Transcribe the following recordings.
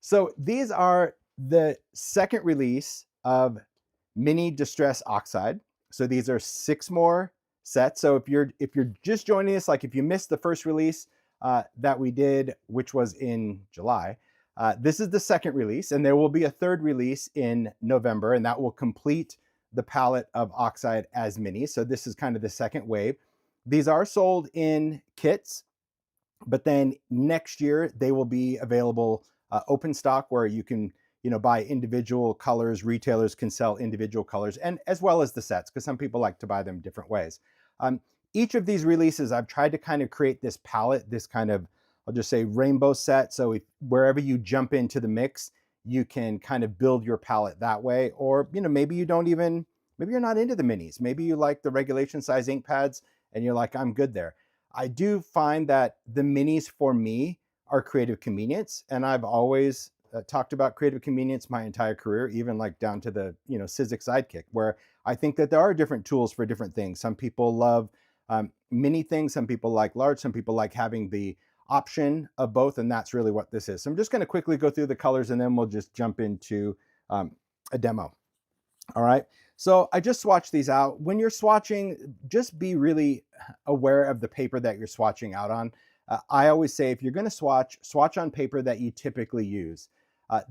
So these are the second release of Mini Distress Oxide. So these are 6 more sets. So if you're just joining us, like if you missed the first release that we did, which was in July, this is the second release, and there will be a third release in November, and that will complete the palette of Oxide as Mini. So this is kind of the second wave. These are sold in kits, but then next year they will be available open stock, where you can buy individual colors. Retailers can sell individual colors, and as well as the sets, because some people like to buy them different ways. um, each of these releases, I've tried to kind of create this palette, this kind of, I'll just say, rainbow set. So wherever you jump into the mix, you can kind of build your palette that way. Or maybe you don't even, maybe you're not into the minis, maybe you like the regulation size ink pads and you're like, I'm good there. I do find that the minis for me are creative convenience, and I've always talked about creative convenience my entire career, even like down to the Sizzix Sidekick, where I think that there are different tools for different things. Some people love mini things, some people like large, some people like having the option of both, and that's really what this is. So I'm just going to quickly go through the colors, and then we'll just jump into a demo. All right. So I just swatched these out. When you're swatching, just be really aware of the paper that you're swatching out on. I always say, if you're going to swatch on paper that you typically use.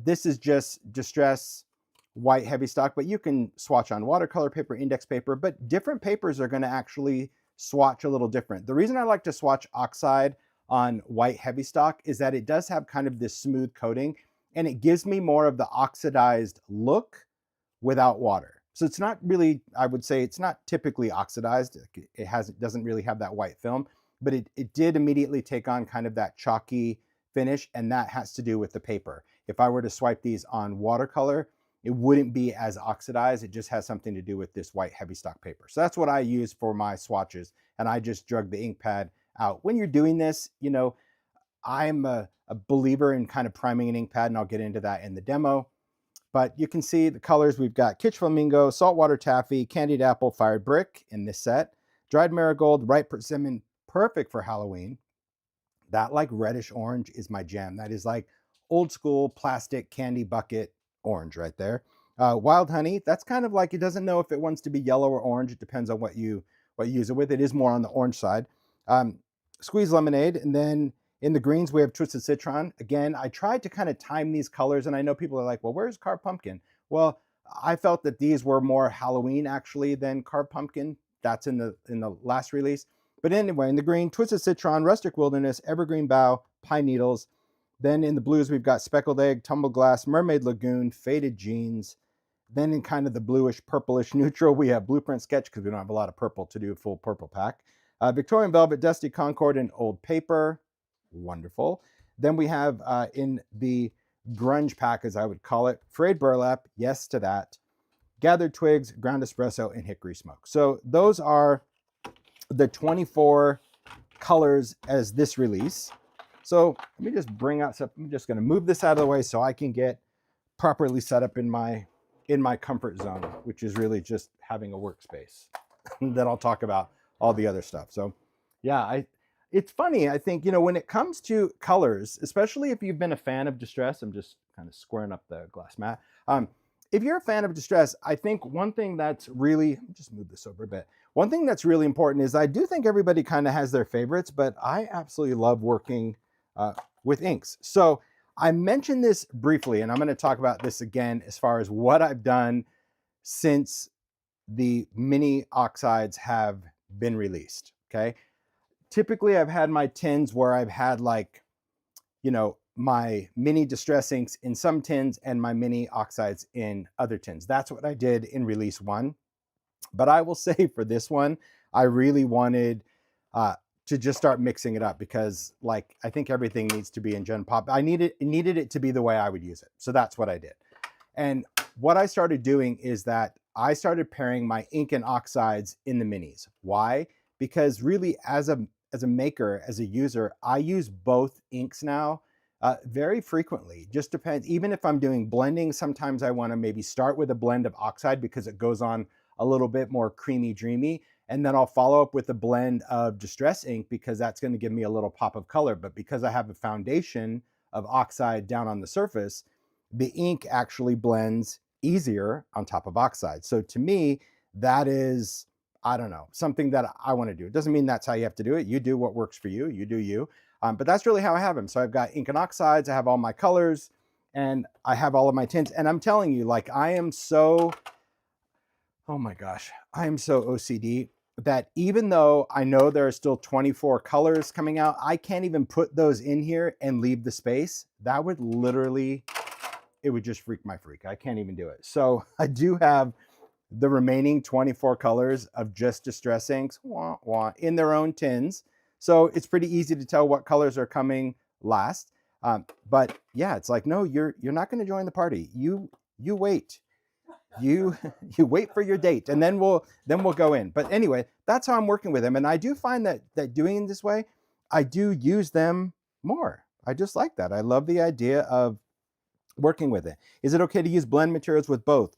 This is just Distress white heavy stock, but you can swatch on watercolor paper, index paper, but different papers are going to actually swatch a little different. The reason I like to swatch Oxide on white heavy stock is that it does have kind of this smooth coating, and it gives me more of the oxidized look without water. So it's not really, I would say it's not typically oxidized. It doesn't really have that white film, but it did immediately take on kind of that chalky finish, and that has to do with the paper. If I were to swipe these on watercolor, it wouldn't be as oxidized. It just has something to do with this white heavy stock paper. So that's what I use for my swatches, and I just drug the ink pad out. When you're doing this, I'm a believer in kind of priming an ink pad, and I'll get into that in the demo. But you can see the colors. We've got Kitsch Flamingo, Saltwater Taffy, Candied Apple, Fired Brick in this set, Dried Marigold, Ripe Persimmon, perfect for Halloween. That like reddish orange is my jam. That is like old school plastic candy bucket orange right there. Wild Honey, that's kind of like, it doesn't know if it wants to be yellow or orange. It depends on what you use it with. It is more on the orange side. Squeeze Lemonade, and then in the greens, we have Twisted Citron. Again, I tried to kind of time these colors, and I know people are like, well, where's Carved Pumpkin? Well, I felt that these were more Halloween actually than Carved Pumpkin. That's in the last release. But anyway, in the green, Twisted Citron, Rustic Wilderness, Evergreen Bough, Pine Needles. Then in the blues, we've got Speckled Egg, Tumble Glass, Mermaid Lagoon, Faded Jeans. Then in kind of the bluish, purplish neutral, we have Blueprint Sketch, because we don't have a lot of purple to do a full purple pack. Victorian Velvet, Dusty Concord, and Old Paper. Wonderful. Then we have in the grunge pack, as I would call it, Frayed Burlap, yes to that, Gathered Twigs, Ground Espresso, and Hickory Smoke. So those are the 24 colors as this release. So let me just bring out some, I'm just going to move this out of the way so I can get properly set up in my comfort zone, which is really just having a workspace. Then I'll talk about all the other stuff. So yeah, it's funny. I think, when it comes to colors, especially if you've been a fan of Distress, I'm just kind of squaring up the glass mat. If you're a fan of Distress, I think one thing that's really, just move this over a bit. One thing that's really important is, I do think everybody kind of has their favorites, but I absolutely love working with inks. So I mentioned this briefly, and I'm going to talk about this again as far as what I've done since the mini oxides have been released. Okay. Typically I've had my tins where I've had like, my mini distress inks in some tins and my mini oxides in other tins. That's what I did in release 1. But I will say for this one, I really wanted to just start mixing it up, because like, I think everything needs to be in Gen Pop. I needed it to be the way I would use it. So that's what I did. And what I started doing is that I started pairing my ink and oxides in the minis. Why? Because really, as a maker, as a user, I use both inks now very frequently. Just depends. Even if I'm doing blending, sometimes I want to maybe start with a blend of oxide because it goes on a little bit more creamy, dreamy. And then I'll follow up with a blend of distress ink because that's going to give me a little pop of color. But because I have a foundation of oxide down on the surface, the ink actually blends easier on top of oxide. So to me, that is, I don't know, something that I want to do. It doesn't mean that's how you have to do it. You do what works for you. You do you. But that's really how I have them. So I've got ink and oxides. I have all my colors, and I have all of my tints. And I'm telling you, like, I am so, oh my gosh, I am so OCD that even though I know there are still 24 colors coming out, I can't even put those in here and leave the space. That would literally, it would just freak my freak. I can't even do it. So I do have the remaining 24 colors of just Distress inks in their own tins. So it's pretty easy to tell what colors are coming last. But yeah, it's like, no, you're not going to join the party. You wait. You wait for your date, and then we'll go in. But anyway, that's how I'm working with them. And I do find that doing it this way, I do use them more. I just like that. I love the idea of working with it. Is it okay to use blend materials with both?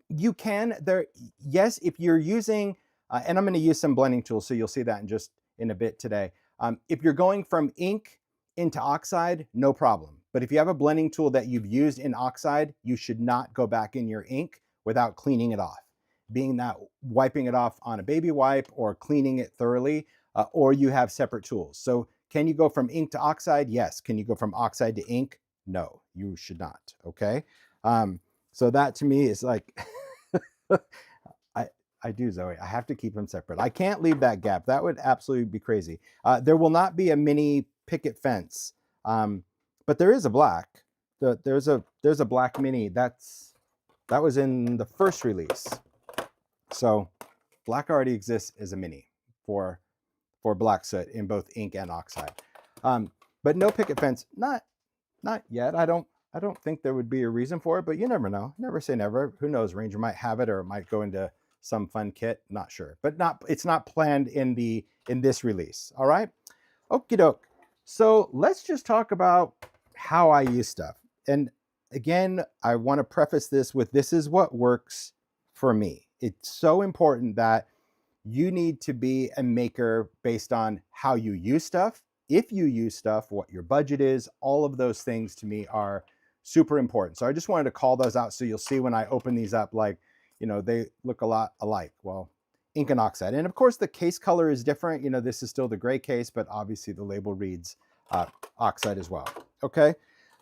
You can. Yes, if you're using, and I'm going to use some blending tools, so you'll see that in a bit today. If you're going from ink into oxide, no problem. But if you have a blending tool that you've used in oxide, you should not go back in your ink without cleaning it off. Being that wiping it off on a baby wipe or cleaning it thoroughly, or you have separate tools. So can you go from ink to oxide? Yes. Can you go from oxide to ink? No, you should not. Okay. So that to me is like, I do, Zoe. I have to keep them separate. I can't leave that gap. That would absolutely be crazy. There will not be a mini picket fence, but there is a black. There's a black mini. That was in the first release. So black already exists as a mini for black soot in both ink and oxide. But no picket fence, not yet. I don't think there would be a reason for it, but you never know. Never say never. Who knows? Ranger might have it, or it might go into some fun kit. Not sure, but it's not planned in this release. All right. Okie doke. So let's just talk about how I use stuff. And again, I want to preface this with, this is what works for me. It's so important that you need to be a maker based on how you use stuff. If you use stuff, what your budget is, all of those things to me are super important. So I just wanted to call those out so you'll see when I open these up, like, they look a lot alike. Well, ink and oxide. And of course the case color is different. This is still the gray case, but obviously the label reads oxide as well. Okay.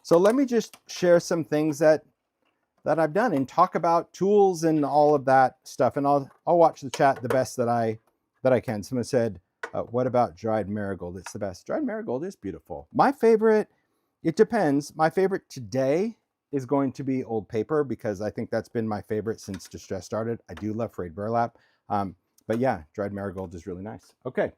So let me just share some things that I've done and talk about tools and all of that stuff. And I'll watch the chat the best that I can. Someone said, what about dried marigold? It's the best. Dried marigold is beautiful. My favorite, it depends. My favorite today is going to be old paper, because I think that's been my favorite since Distress started. I do love frayed burlap. But yeah, dried marigold is really nice. Okay.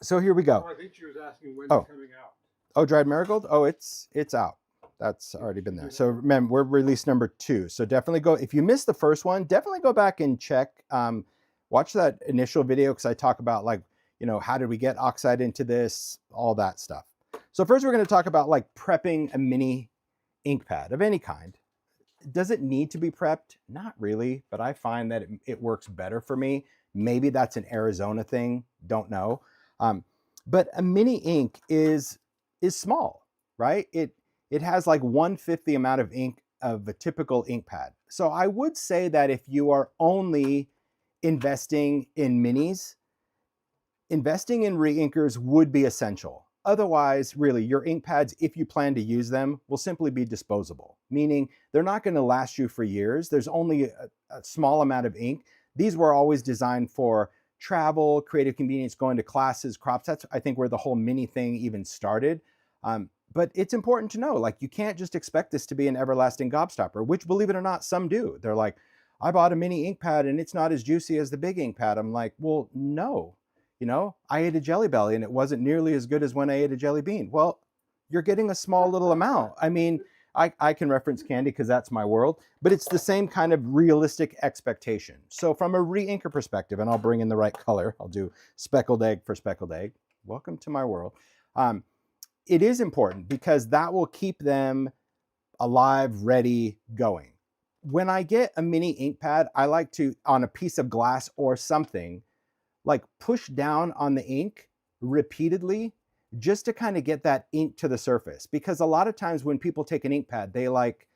So here we go. Oh, I think she was asking when it's coming out. Oh, dried marigold? Oh, it's out. That's already been there. So remember, we're release number 2. So definitely go, if you missed the first one, definitely go back and check, watch that initial video, because I talk about, like, how did we get oxide into this, all that stuff. So first we're going to talk about, like, prepping a mini ink pad of any kind. Does it need to be prepped? Not really, but I find that it works better for me. Maybe that's an Arizona thing, don't know. But a mini ink is small, right? It has like 1/5 the amount of ink of a typical ink pad. So I would say that if you are only investing in minis, investing in re-inkers would be essential. Otherwise, really, your ink pads, if you plan to use them, will simply be disposable, meaning they're not going to last you for years. There's only a small amount of ink. These were always designed for travel, creative convenience, going to classes, crops. That's, I think, where the whole mini thing even started. But it's important to know, like, you can't just expect this to be an everlasting gobstopper, which, believe it or not, some do. They're like, I bought a mini ink pad and it's not as juicy as the big ink pad. I'm like, well, no. I ate a Jelly Belly and it wasn't nearly as good as when I ate a Jelly Bean. Well, you're getting a small little amount. I mean, I can reference candy because that's my world, but it's the same kind of realistic expectation. So from a re-inker perspective, and I'll bring in the right color, I'll do speckled egg for speckled egg. Welcome to my world. It is important because that will keep them alive, ready, going. When I get a mini ink pad, I like to, on a piece of glass or something, like push down on the ink repeatedly just to kind of get that ink to the surface. Because a lot of times when people take an ink pad, they like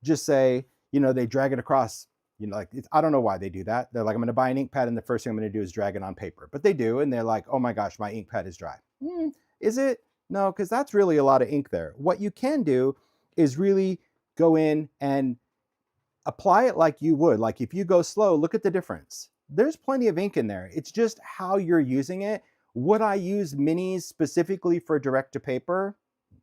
just say, they drag it across, like, I don't know why they do that. They're like, I'm going to buy an ink pad and the first thing I'm going to do is drag it on paper. But they do, and they're like, oh my gosh, my ink pad is dry. Is it? No, because that's really a lot of ink there. What you can do is really go in and apply it like you would. Like if you go slow, look at the difference. There's plenty of ink in there. It's just how you're using it. Would I use minis specifically for direct to paper?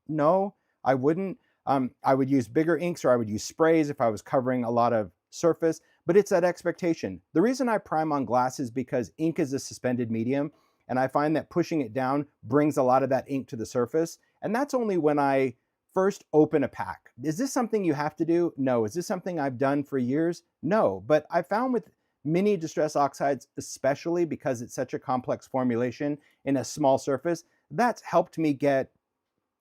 No, I wouldn't. I would use bigger inks, or I would use sprays if I was covering a lot of surface, but it's that expectation. The reason I prime on glass is because ink is a suspended medium, and I find that pushing it down brings a lot of that ink to the surface. And that's only when I first open a pack. Is this something you have to do? No. Is this something I've done for years? No. But I found with Mini Distress Oxides, especially because it's such a complex formulation in a small surface, that's helped me get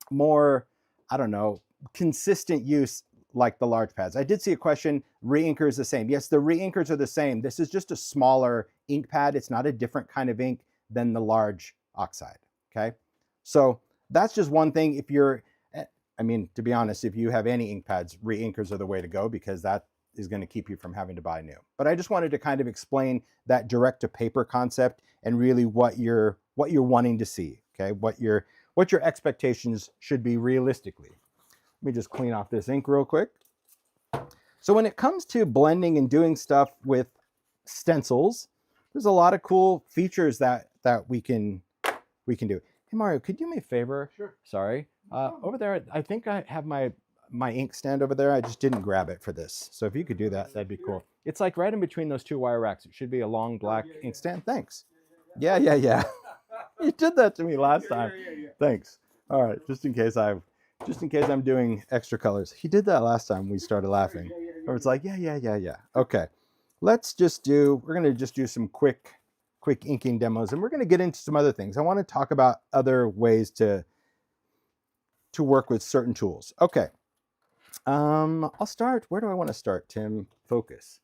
more, I don't know, consistent use like the large pads. I did see a question, re-inker is the same. Yes, the re-inkers are the same. This is just a smaller ink pad. It's not a different kind of ink than the large oxide, okay? So that's just one thing. If you're, I mean, to be honest, if you have any ink pads, re-inkers are the way to go, because that is going to keep you from having to buy new. But I just wanted to kind of explain that direct to paper concept and really what you're wanting to see, okay? What your expectations should be realistically. Let me just clean off this ink real quick. So when it comes to blending and doing stuff with stencils, there's a lot of cool features that we can do. Hey Mario, could you do me a favor? Sure. Sorry. Over there, I think I have my ink stand over there. I just didn't grab it for this. So if you could do that, that'd be cool. It's like right in between those two wire racks. It should be a long black ink stand. Thanks. Yeah. You did that to me last time. Thanks. All right, just in case I'm doing extra colors. He did that last time we started laughing. Or it's like, yeah. Okay. We're gonna just do some quick inking demos, and we're gonna get into some other things. I want to talk about other ways to work with certain tools. Okay. I'll start. Where do I want to start, Tim? Focus.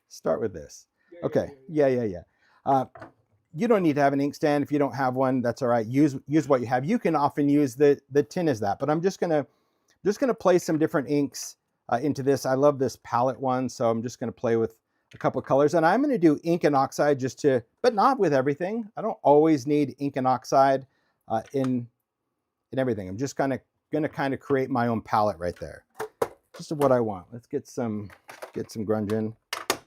Start with this. Okay. Yeah. You don't need to have an ink stand. If you don't have one, that's all right. Use what you have. You can often use the tin as that, but I'm just gonna place some different inks into this. I love this palette one, so I'm just gonna play with a couple of colors, and I'm gonna do ink and oxide but not with everything. I don't always need ink and oxide in everything. I'm just gonna kind of create my own palette right there. Just what I want. Let's get some grunge in.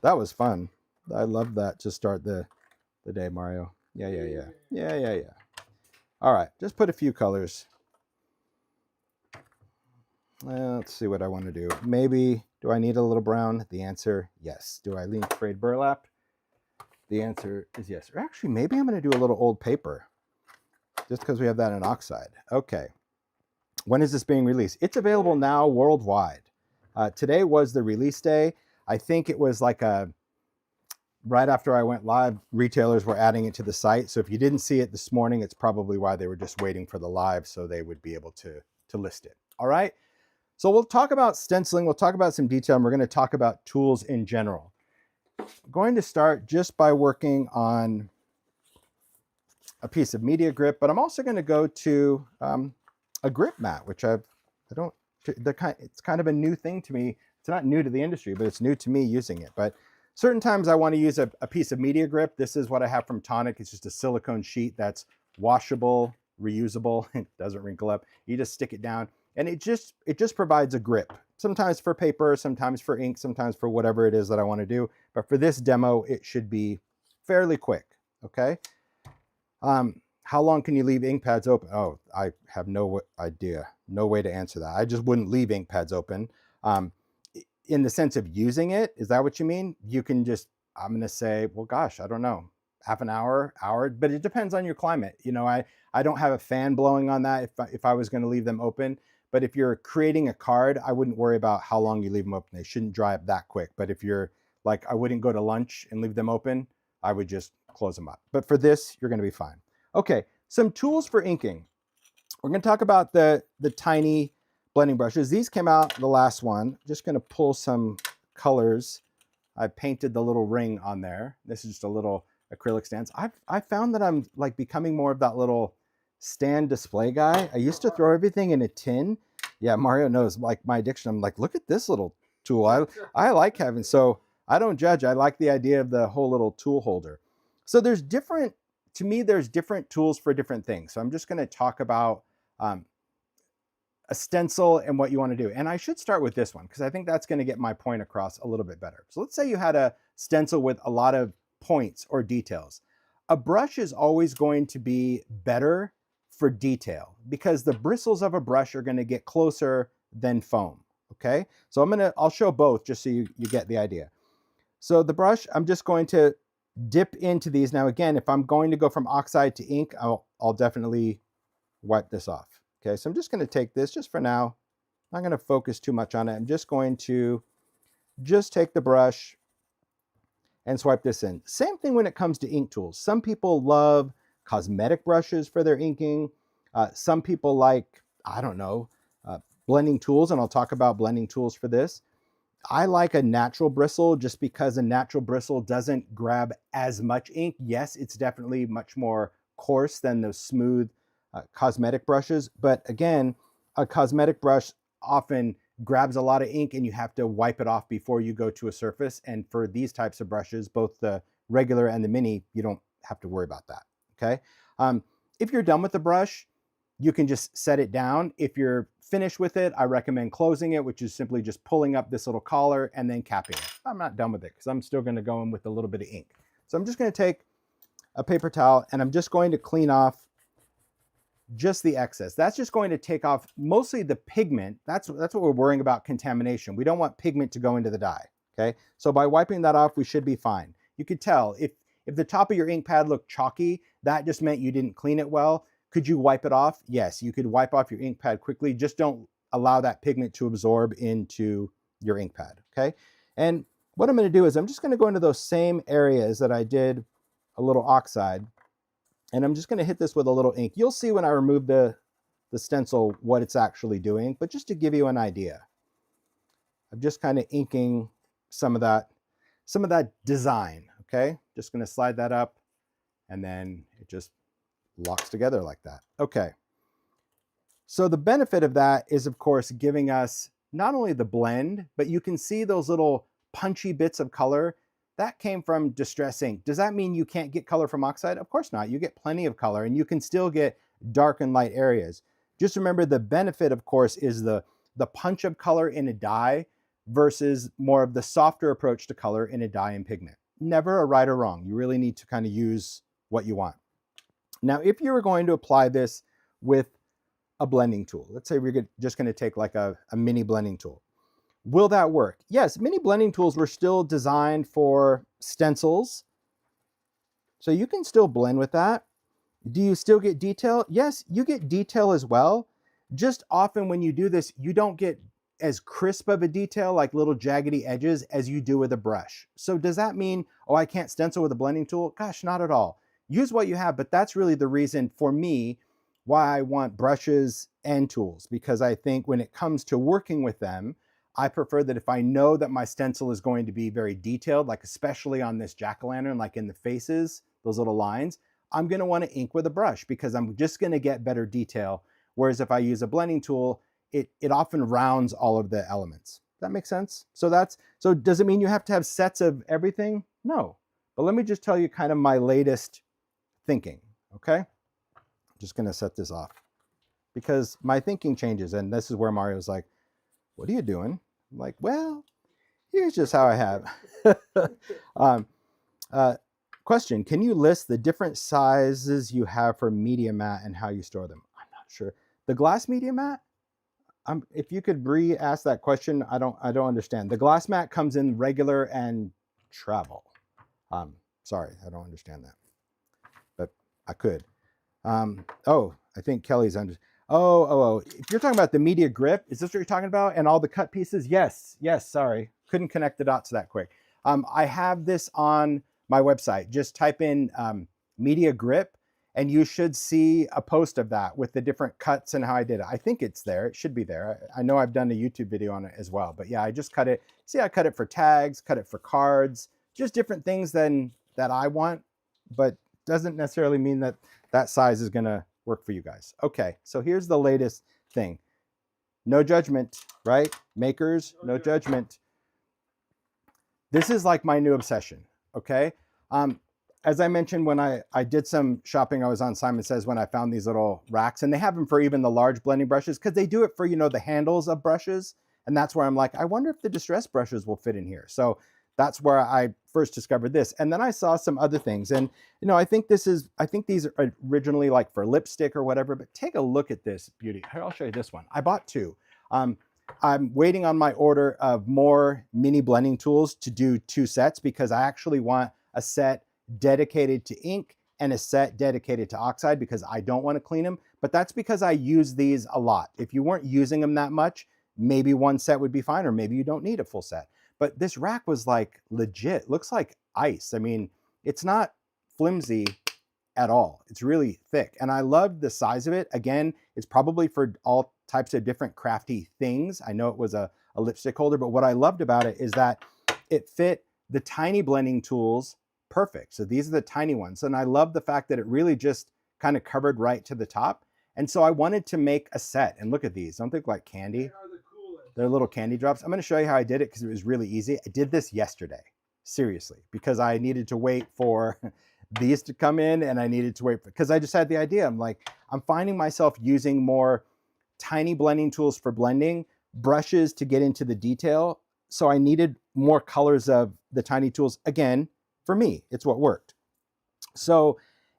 That was fun. I love that to start the day, Mario. Yeah. All right, just put a few colors. Let's see what I want to do. Maybe, do I need a little brown? The answer, yes. Do I need sprayed burlap? The answer is yes. Or actually, maybe I'm going to do a little old paper, just because we have that in oxide. Okay. When is this being released? It's available now worldwide. Today was the release day. I think it was like right after I went live, retailers were adding it to the site. So if you didn't see it this morning, it's probably why they were just waiting for the live so they would be able to list it. All right. So we'll talk about stenciling. We'll talk about some detail, and we're going to talk about tools in general. I'm going to start just by working on a piece of media grip, but I'm also going to go to a grip mat, which it's kind of a new thing to me. It's not new to the industry, but it's new to me using it. But certain times I want to use a piece of media grip. This is what I have from Tonic. It's just a silicone sheet that's washable, reusable. It doesn't wrinkle up. You just stick it down, and it just provides a grip. Sometimes for paper, sometimes for ink, sometimes for whatever it is that I want to do. But for this demo, it should be fairly quick. Okay. How long can you leave ink pads open? Oh, I have no idea. No way to answer that. I just wouldn't leave ink pads open. In the sense of using it, is that what you mean? You can just, I'm going to say, well, gosh, I don't know, half an hour, but it depends on your climate. You know, I don't have a fan blowing on that if I was going to leave them open. But if you're creating a card, I wouldn't worry about how long you leave them open. They shouldn't dry up that quick. But if you're like, I wouldn't go to lunch and leave them open. I would just close them up. But for this, you're going to be fine. Okay, some tools for inking. We're going to talk about the tiny blending brushes. These came out the last one. Just going to pull some colors. I painted the little ring on there. This is just a little acrylic stance. I found that I'm like becoming more of that little stand display guy. I used to throw everything in a tin. Yeah, Mario knows like my addiction. I'm like, look at this little tool. I like having, so I don't judge. I like the idea of the whole little tool holder. So there's different, to me, there's different tools for different things. So I'm just going to talk about a stencil and what you want to do. And I should start with this one because I think that's going to get my point across a little bit better. So let's say you had a stencil with a lot of points or details. A brush is always going to be better for detail because the bristles of a brush are going to get closer than foam. Okay, so I'll show both just so you get the idea. So the brush, I'm just going to dip into these. Now again, if I'm going to go from oxide to ink, I'll definitely wipe this off. Okay, so I'm just going to take this just for now. I'm not going to focus too much on it. I'm just going to just take the brush and swipe this in. Same thing when it comes to ink tools. Some people love cosmetic brushes for their inking. Some people like, I don't know, blending tools, and I'll talk about blending tools for this. I like a natural bristle just because a natural bristle doesn't grab as much ink. Yes, it's definitely much more coarse than those smooth cosmetic brushes. But again, a cosmetic brush often grabs a lot of ink and you have to wipe it off before you go to a surface. And for these types of brushes, both the regular and the mini, you don't have to worry about that, okay? If you're done with the brush, you can just set it down. If you're finished with it, I recommend closing it, which is simply just pulling up this little collar and then capping it. I'm not done with it because I'm still going to go in with a little bit of ink. So I'm just going to take a paper towel and I'm just going to clean off just the excess. That's just going to take off mostly the pigment. That's what we're worrying about, contamination. We don't want pigment to go into the dye, okay? So by wiping that off, we should be fine. You could tell if the top of your ink pad looked chalky, that just meant you didn't clean it well. Could you wipe it off? Yes, you could wipe off your ink pad quickly. Just don't allow that pigment to absorb into your ink pad, okay? And what I'm going to do is I'm just going to go into those same areas that I did a little oxide, and I'm just going to hit this with a little ink. You'll see when I remove the stencil what it's actually doing, but just to give you an idea, I'm just kind of inking some of that design, okay? Just going to slide that up, and then it just locks together like that. Okay. So the benefit of that is, of course, giving us not only the blend, but you can see those little punchy bits of color. That came from Distress ink. Does that mean you can't get color from oxide? Of course not. You get plenty of color and you can still get dark and light areas. Just remember the benefit, of course, is the punch of color in a dye versus more of the softer approach to color in a dye and pigment. Never a right or wrong. You really need to kind of use what you want. Now, if you were going to apply this with a blending tool, let's say we're just going to take like a mini blending tool. Will that work? Yes, mini blending tools were still designed for stencils. So you can still blend with that. Do you still get detail? Yes, you get detail as well. Just often when you do this, you don't get as crisp of a detail, like little jaggedy edges, as you do with a brush. So does that mean, oh, I can't stencil with a blending tool? Gosh, not at all. Use what you have, but that's really the reason for me why I want brushes and tools, because I think when it comes to working with them, I prefer that if I know that my stencil is going to be very detailed, like especially on this jack-o'-lantern, like in the faces, those little lines, I'm going to want to ink with a brush because I'm just going to get better detail. Whereas if I use a blending tool, it often rounds all of the elements. Does that make sense? So does it mean you have to have sets of everything? No. But let me just tell you kind of my latest thinking, okay? I'm just going to set this off because my thinking changes. And this is where Mario's like, what are you doing? I'm like, well, here's just how I have. Question, can you list the different sizes you have for media mat and how you store them? I'm not sure. The glass media mat? If you could re-ask that question, I don't understand. The glass mat comes in regular and travel. Sorry, I don't understand that, but I could. Oh, I think Kelly's under. Oh, if you're talking about the media grip, is this what you're talking about? And all the cut pieces? Yes, sorry. Couldn't connect the dots that quick. I have this on my website. Just type in media grip and you should see a post of that with the different cuts and how I did it. I think it's there. It should be there. I know I've done a YouTube video on it as well, but yeah, I just cut it. See, I cut it for tags, cut it for cards, just different things that I want, but doesn't necessarily mean that size is gonna work for you guys. Okay, so here's the latest thing. No judgment, right? Makers, no judgment. This is like my new obsession, okay? As I mentioned, when I did some shopping, I was on Simon Says when I found these little racks, and they have them for even the large blending brushes because they do it for, you know, the handles of brushes. And that's where I'm like, I wonder if the distress brushes will fit in here. So that's where I first discovered this. And then I saw some other things. And, you know, I think these are originally like for lipstick or whatever, but take a look at this beauty. Here, I'll show you this one. I bought two. I'm waiting on my order of more mini blending tools to do 2 sets because I actually want a set dedicated to ink and a set dedicated to oxide because I don't want to clean them. But that's because I use these a lot. If you weren't using them that much, maybe 1 set would be fine, or maybe you don't need a full set. But this rack was like legit, looks like ice. I mean, it's not flimsy at all. It's really thick. And I love the size of it. Again, it's probably for all types of different crafty things. I know it was a lipstick holder, but what I loved about it is that it fit the tiny blending tools perfect. So these are the tiny ones. And I love the fact that it really just kind of covered right to the top. And so I wanted to make a set. And look at these. Don't they look like candy? They are the coolest. They're little candy drops. I'm going to show you how I did it because it was really easy. I did this yesterday, seriously, because I needed to wait for these to come in, and I needed to wait because I just had the idea. I'm like, I'm finding myself using more tiny blending tools for blending, brushes to get into the detail. So I needed more colors of the tiny tools. Again, for me, it's what worked. So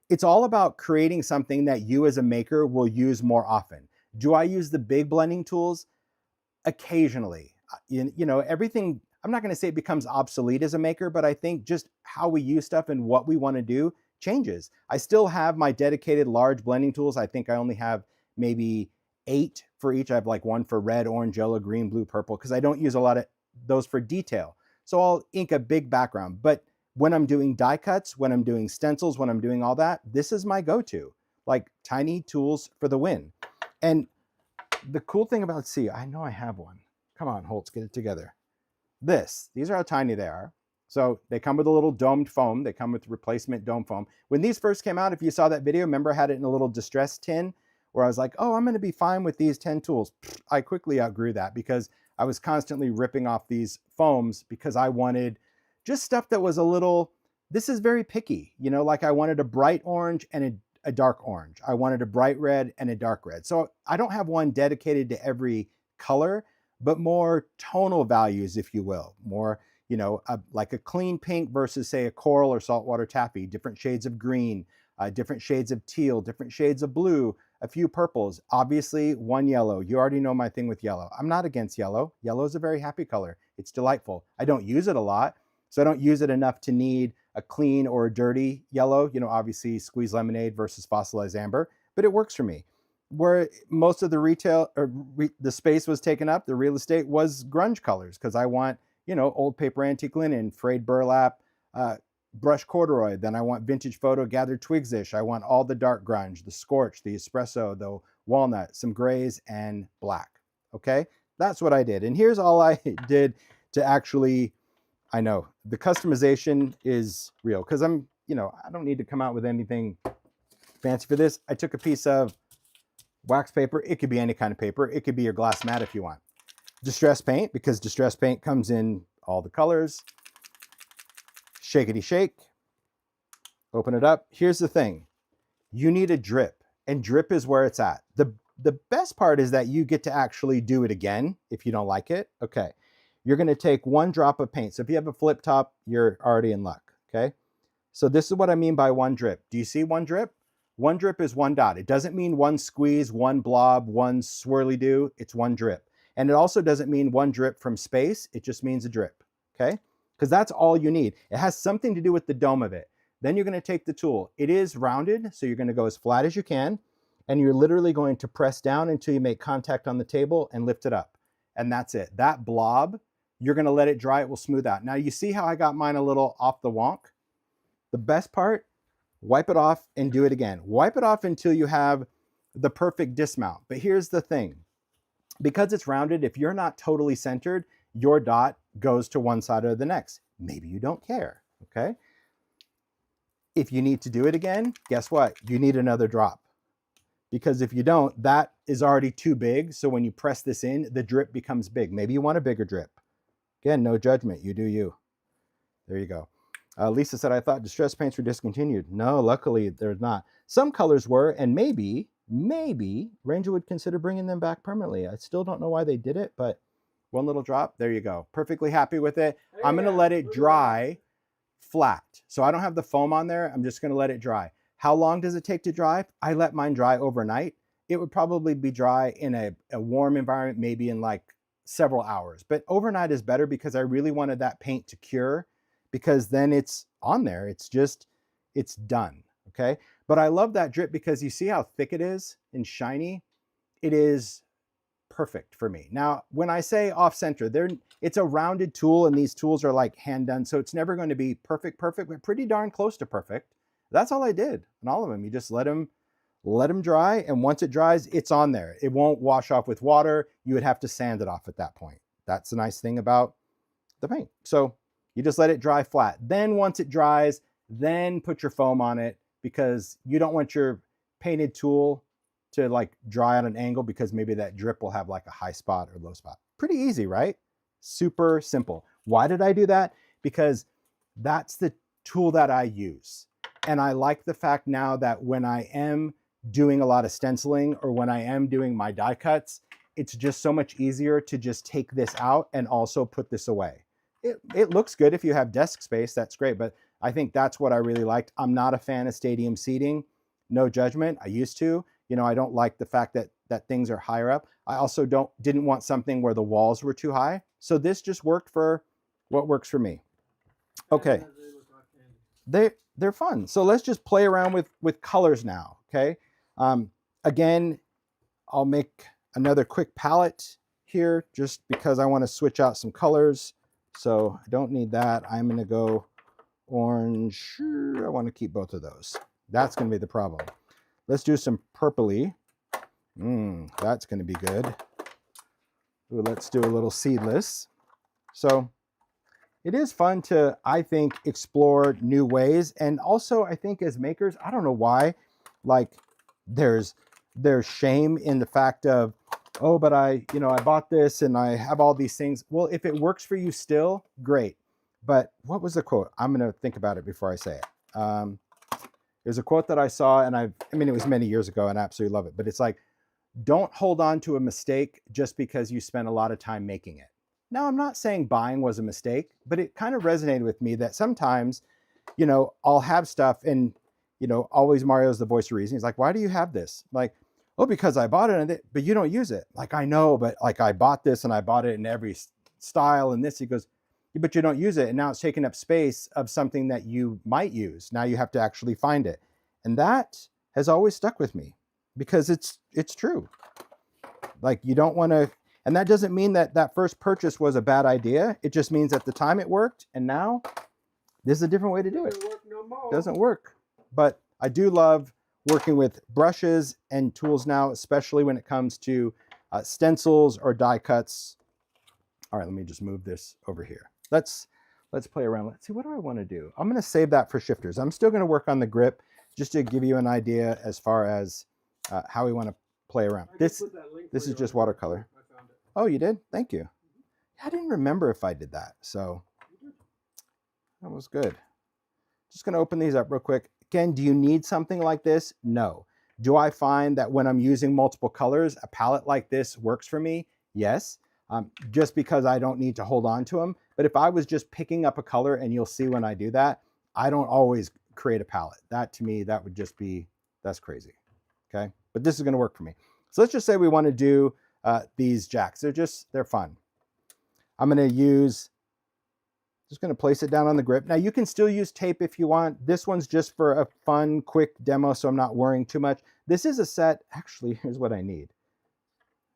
it's all about creating something that you as a maker will use more often. Do I use the big blending tools? Occasionally. You know, everything, I'm not going to say it becomes obsolete as a maker, but I think just how we use stuff and what we want to do changes. I still have my dedicated large blending tools. I think I only have maybe 8 for each. I have like 1 for red, orange, yellow, green, blue, purple, because I don't use a lot of those for detail. So I'll ink a big background. But when I'm doing die cuts, when I'm doing stencils, when I'm doing all that, this is my go-to, like tiny tools for the win. And the cool thing about, see, I know I have one. Come on, Holtz, get it together. These are how tiny they are. So they come with a little domed foam. They come with replacement dome foam. When these first came out, if you saw that video, remember I had it in a little distress tin where I was like, oh, I'm going to be fine with these 10 tools. I quickly outgrew that because I was constantly ripping off these foams because I wanted just stuff that was a little, this is very picky, you know, like I wanted a bright orange and a dark orange. I wanted a bright red and a dark red. So I don't have one dedicated to every color, but more tonal values, if you will, more, you know, like a clean pink versus say a coral or saltwater taffy, different shades of green, different shades of teal, different shades of blue, a few purples, obviously 1 yellow. You already know my thing with yellow. I'm not against yellow. Yellow is a very happy color. It's delightful. I don't use it a lot, so I don't use it enough to need a clean or a dirty yellow. You know, obviously squeezed lemonade versus fossilized amber, but it works for me. Where most of the retail or the space was taken up, the real estate was grunge colors because I want, you know, old paper antique linen, frayed burlap, brush corduroy. Then I want vintage photo gathered twigs-ish. I want all the dark grunge, the scorch, the espresso, the walnut, some grays and black. Okay, that's what I did. And here's all I did to actually, I know the customization is real because I'm, you know, I don't need to come out with anything fancy for this. I took a piece of wax paper. It could be any kind of paper. It could be your glass mat if you want. Distress paint, because distress paint comes in all the colors. Shakety shake. Open it up. Here's the thing. You need a drip, and drip is where it's at. The best part is that you get to actually do it again if you don't like it. Okay. You're going to take 1 drop of paint. So if you have a flip top, you're already in luck. Okay. So this is what I mean by 1 drip. Do you see 1 drip? 1 drip is 1 dot. It doesn't mean 1 squeeze, 1 blob, 1 swirly do. It's 1 drip. And it also doesn't mean 1 drip from space. It just means a drip. Okay. Because that's all you need. It has something to do with the dome of it. Then you're going to take the tool. It is rounded, so you're going to go as flat as you can, and you're literally going to press down until you make contact on the table and lift it up. And that's it. That blob, you're going to let it dry. It will smooth out. Now you see how I got mine a little off the wonk? The best part, wipe it off and do it again. Wipe it off until you have the perfect dismount. But here's the thing. Because it's rounded, if you're not totally centered, your dot goes to one side or the next. Maybe you don't care, okay? If you need to do it again, guess what? You need another drop. because if you don't, that is already too big. So when you press this in, the drip becomes big. Maybe you want a bigger drip. Again, no judgment. You do you. There you go. Lisa said, I thought distress paints were discontinued. No, luckily they're not. Some colors were, and maybe Ranger would consider bringing them back permanently. I still don't know why they did it, but one little drop, there you go. Perfectly happy with it. I'm going to let it dry flat. So I don't have the foam on there. I'm just going to let it dry. How long does it take to dry? I let mine dry overnight. It would probably be dry in a warm environment, maybe in like several hours. But overnight is better because I really wanted that paint to cure, because then it's on there. It's done. Okay. But I love that drip because you see how thick it is and shiny. It is perfect for me. Now, when I say off center, it's a rounded tool, and these tools are like hand done. So it's never going to be perfect, but pretty darn close to perfect. That's all I did on all of them. You just let them dry. And once it dries, it's on there. It won't wash off with water. You would have to sand it off at that point. That's the nice thing about the paint. So you just let it dry flat. Then once it dries, then put your foam on it, because you don't want your painted tool to like dry on an angle, because maybe that drip will have like a high spot or low spot. Pretty easy, right? Super simple. Why did I do that? Because that's the tool that I use. And I like the fact now that when I am doing a lot of stenciling, or when I am doing my die cuts, it's just so much easier to just take this out and also put this away. It looks good if you have desk space, that's great, but I think that's what I really liked. I'm not a fan of stadium seating, no judgment. I used to. I don't like the fact that things are higher up. I also didn't want something where the walls were too high. So this just worked for what works for me. Okay. They're fun. So let's just play around with colors now, okay? Again, I'll make another quick palette here just because I want to switch out some colors. So I don't need that. I'm going to go orange. I want to keep both of those. That's going to be the problem. Let's do some purpley. That's going to be good. Ooh, let's do a little seedless. So it is fun to, I think, explore new ways. And also, I think as makers, I don't know why, like there's shame in the fact of, oh, but I bought this and I have all these things. Well, if it works for you still, great. But what was the quote? I'm going to think about it before I say it. There's a quote that I saw, and I mean, it was many years ago, and I absolutely love it. But it's like, don't hold on to a mistake just because you spent a lot of time making it. Now, I'm not saying buying was a mistake, but it kind of resonated with me that sometimes, I'll have stuff, and, always Mario's the voice of reason. He's like, why do you have this? Like, oh, because I bought it, but you don't use it. Like, I know, but like I bought this and I bought it in every style and this. He goes, but you don't use it. And now it's taking up space of something that you might use. Now you have to actually find it. And that has always stuck with me because it's true. Like, you don't want to, and that doesn't mean that first purchase was a bad idea. It just means at the time it worked. And now there's a different way to do it. Doesn't work. But I do love working with brushes and tools now, especially when it comes to stencils or die cuts. All right, let me just move this over here. Let's play around. Let's see, what do I want to do? I'm going to save that for shifters. I'm still going to work on the grip just to give you an idea as far as how we want to play around. This is just watercolor. Oh, you did? Thank you. I didn't remember if I did that, so that was good. Just going to open these up real quick. Again, do you need something like this? No. Do I find that when I'm using multiple colors, a palette like this works for me? Yes. Just because I don't need to hold on to them. But if I was just picking up a color, and you'll see when I do that, I don't always create a palette. That to me, that would just be, that's crazy. Okay. But this is going to work for me. So let's just say we want to do these jacks. They're fun. I'm going to just going to place it down on the grip. Now you can still use tape if you want. This one's just for a fun, quick demo, so I'm not worrying too much. This is a set. Actually, here's what I need.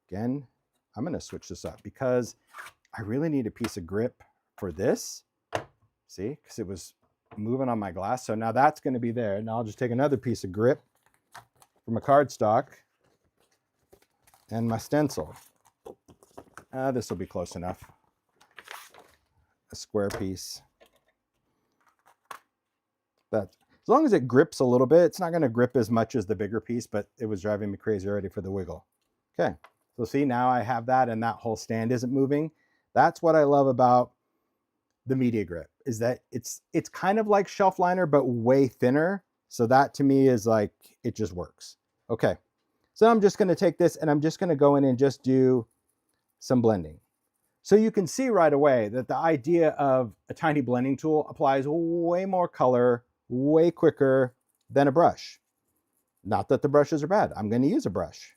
Again, I'm going to switch this up because I really need a piece of grip for this. See, because it was moving on my glass. So now that's going to be there. Now I'll just take another piece of grip from a cardstock and my stencil. This will be close enough. A square piece. As long as it grips a little bit, it's not going to grip as much as the bigger piece, but it was driving me crazy already for the wiggle. Okay, so see, now I have that and that whole stand isn't moving. That's what I love about the media grip, is that it's kind of like shelf liner, but way thinner. So that to me is like, it just works. Okay, so I'm just going to take this and I'm just going to go in and just do some blending. So you can see right away that the idea of a tiny blending tool applies way more color, way quicker than a brush. Not that the brushes are bad. I'm going to use a brush.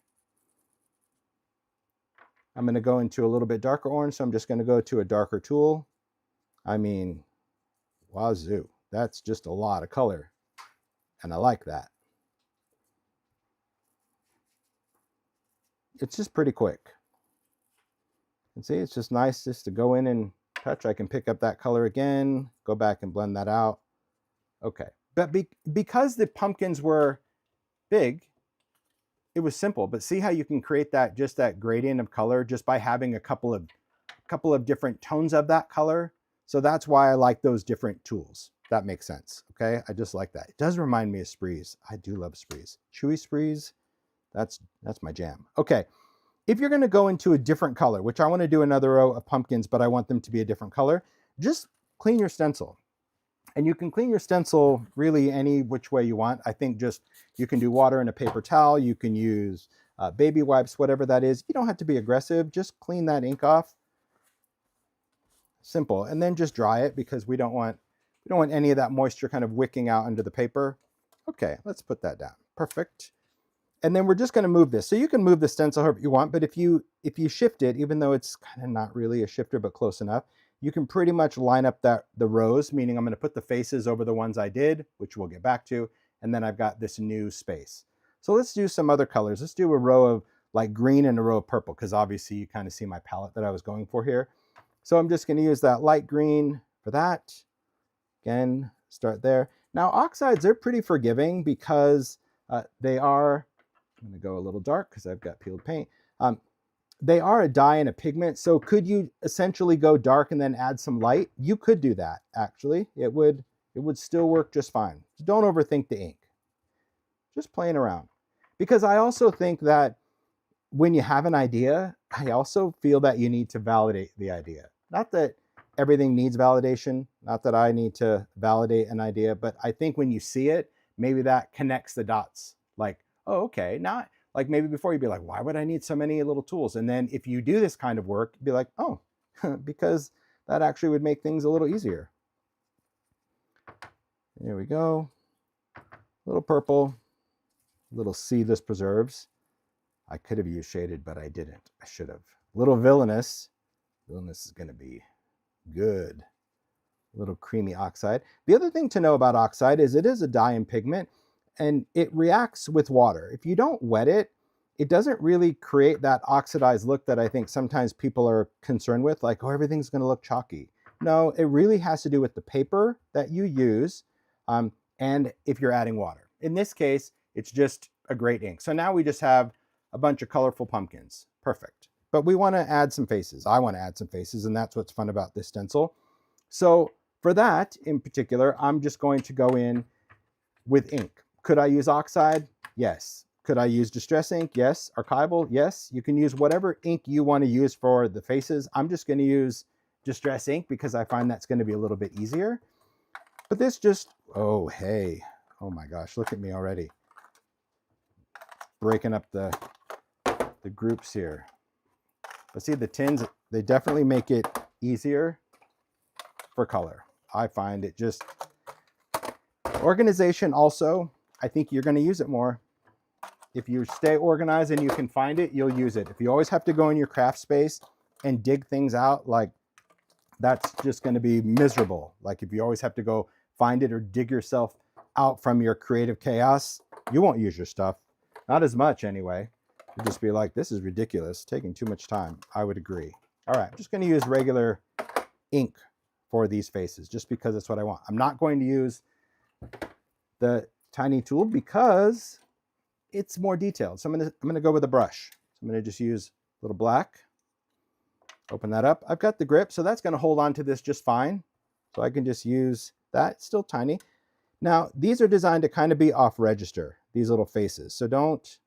I'm going to go into a little bit darker orange, so I'm just going to go to a darker tool. I mean, wazoo. That's just a lot of color, and I like that. It's just pretty quick. And see, it's just nice just to go in and touch. I can pick up that color again, go back and blend that out. Okay, but because the pumpkins were big, it was simple. But see how you can create that, just that gradient of color just by having a couple of different tones of that color. So that's why I like those different tools. That makes sense. Okay, I just like that. It does remind me of sprees. I do love sprees. Chewy sprees, that's my jam. Okay. If you're going to go into a different color, which I want to do another row of pumpkins, but I want them to be a different color, just clean your stencil. And you can clean your stencil really any which way you want. I think just you can do water in a paper towel. You can use baby wipes, whatever that is. You don't have to be aggressive. Just clean that ink off. Simple. And then just dry it, because we don't want any of that moisture kind of wicking out under the paper. Okay, let's put that down. Perfect. And then we're just going to move this. So you can move the stencil however you want, but if you shift it, even though it's kind of not really a shifter, but close enough, you can pretty much line up the rows, meaning I'm going to put the faces over the ones I did, which we'll get back to, and then I've got this new space. So let's do some other colors. Let's do a row of like green and a row of purple, because obviously you kind of see my palette that I was going for here. So I'm just going to use that light green for that. Again, start there. Now oxides, they're pretty forgiving because they are, I'm going to go a little dark because I've got peeled paint. They are a dye and a pigment. So could you essentially go dark and then add some light? You could do that, actually. It would still work just fine. Don't overthink the ink. Just playing around. Because I also think that when you have an idea, I also feel that you need to validate the idea. Not that everything needs validation, not that I need to validate an idea, but I think when you see it, maybe that connects the dots. Like, oh, okay, now, like maybe before you'd be like, why would I need so many little tools? And then if you do this kind of work, you'd be like, oh, because that actually would make things a little easier. There we go. A little purple, a little seedless preserves. I could have used shaded, but I didn't. I should have. A little villainous. Villainous is going to be good. A little creamy oxide. The other thing to know about oxide is it is a dye and pigment, and it reacts with water. If you don't wet it, it doesn't really create that oxidized look that I think sometimes people are concerned with, like, oh, everything's going to look chalky. No, it really has to do with the paper that you use, and if you're adding water. In this case, it's just a great ink. So now we just have a bunch of colorful pumpkins. Perfect. But we want to add some faces. I want to add some faces, and that's what's fun about this stencil. So for that in particular, I'm just going to go in with ink. Could I use oxide? Yes. Could I use distress ink? Yes. Archival? Yes. You can use whatever ink you want to use for the faces. I'm just going to use distress ink because I find that's going to be a little bit easier. But this just, oh, hey. Oh my gosh, look at me already. Breaking up the groups here. But see, the tins, they definitely make it easier for color. I find it just, organization also, I think you're going to use it more. If you stay organized and you can find it, you'll use it. If you always have to go in your craft space and dig things out, like that's just going to be miserable. Like if you always have to go find it or dig yourself out from your creative chaos, you won't use your stuff. Not as much anyway. You'll just be like, this is ridiculous, taking too much time. I would agree. All right, I'm just going to use regular ink for these faces just because it's what I want. I'm not going to use the tiny tool because it's more detailed. So I'm gonna go with a brush. So I'm gonna just use a little black. Open that up. I've got the grip, so that's gonna hold on to this just fine. So I can just use that. It's still tiny. Now, these are designed to kind of be off register, these little faces. So don't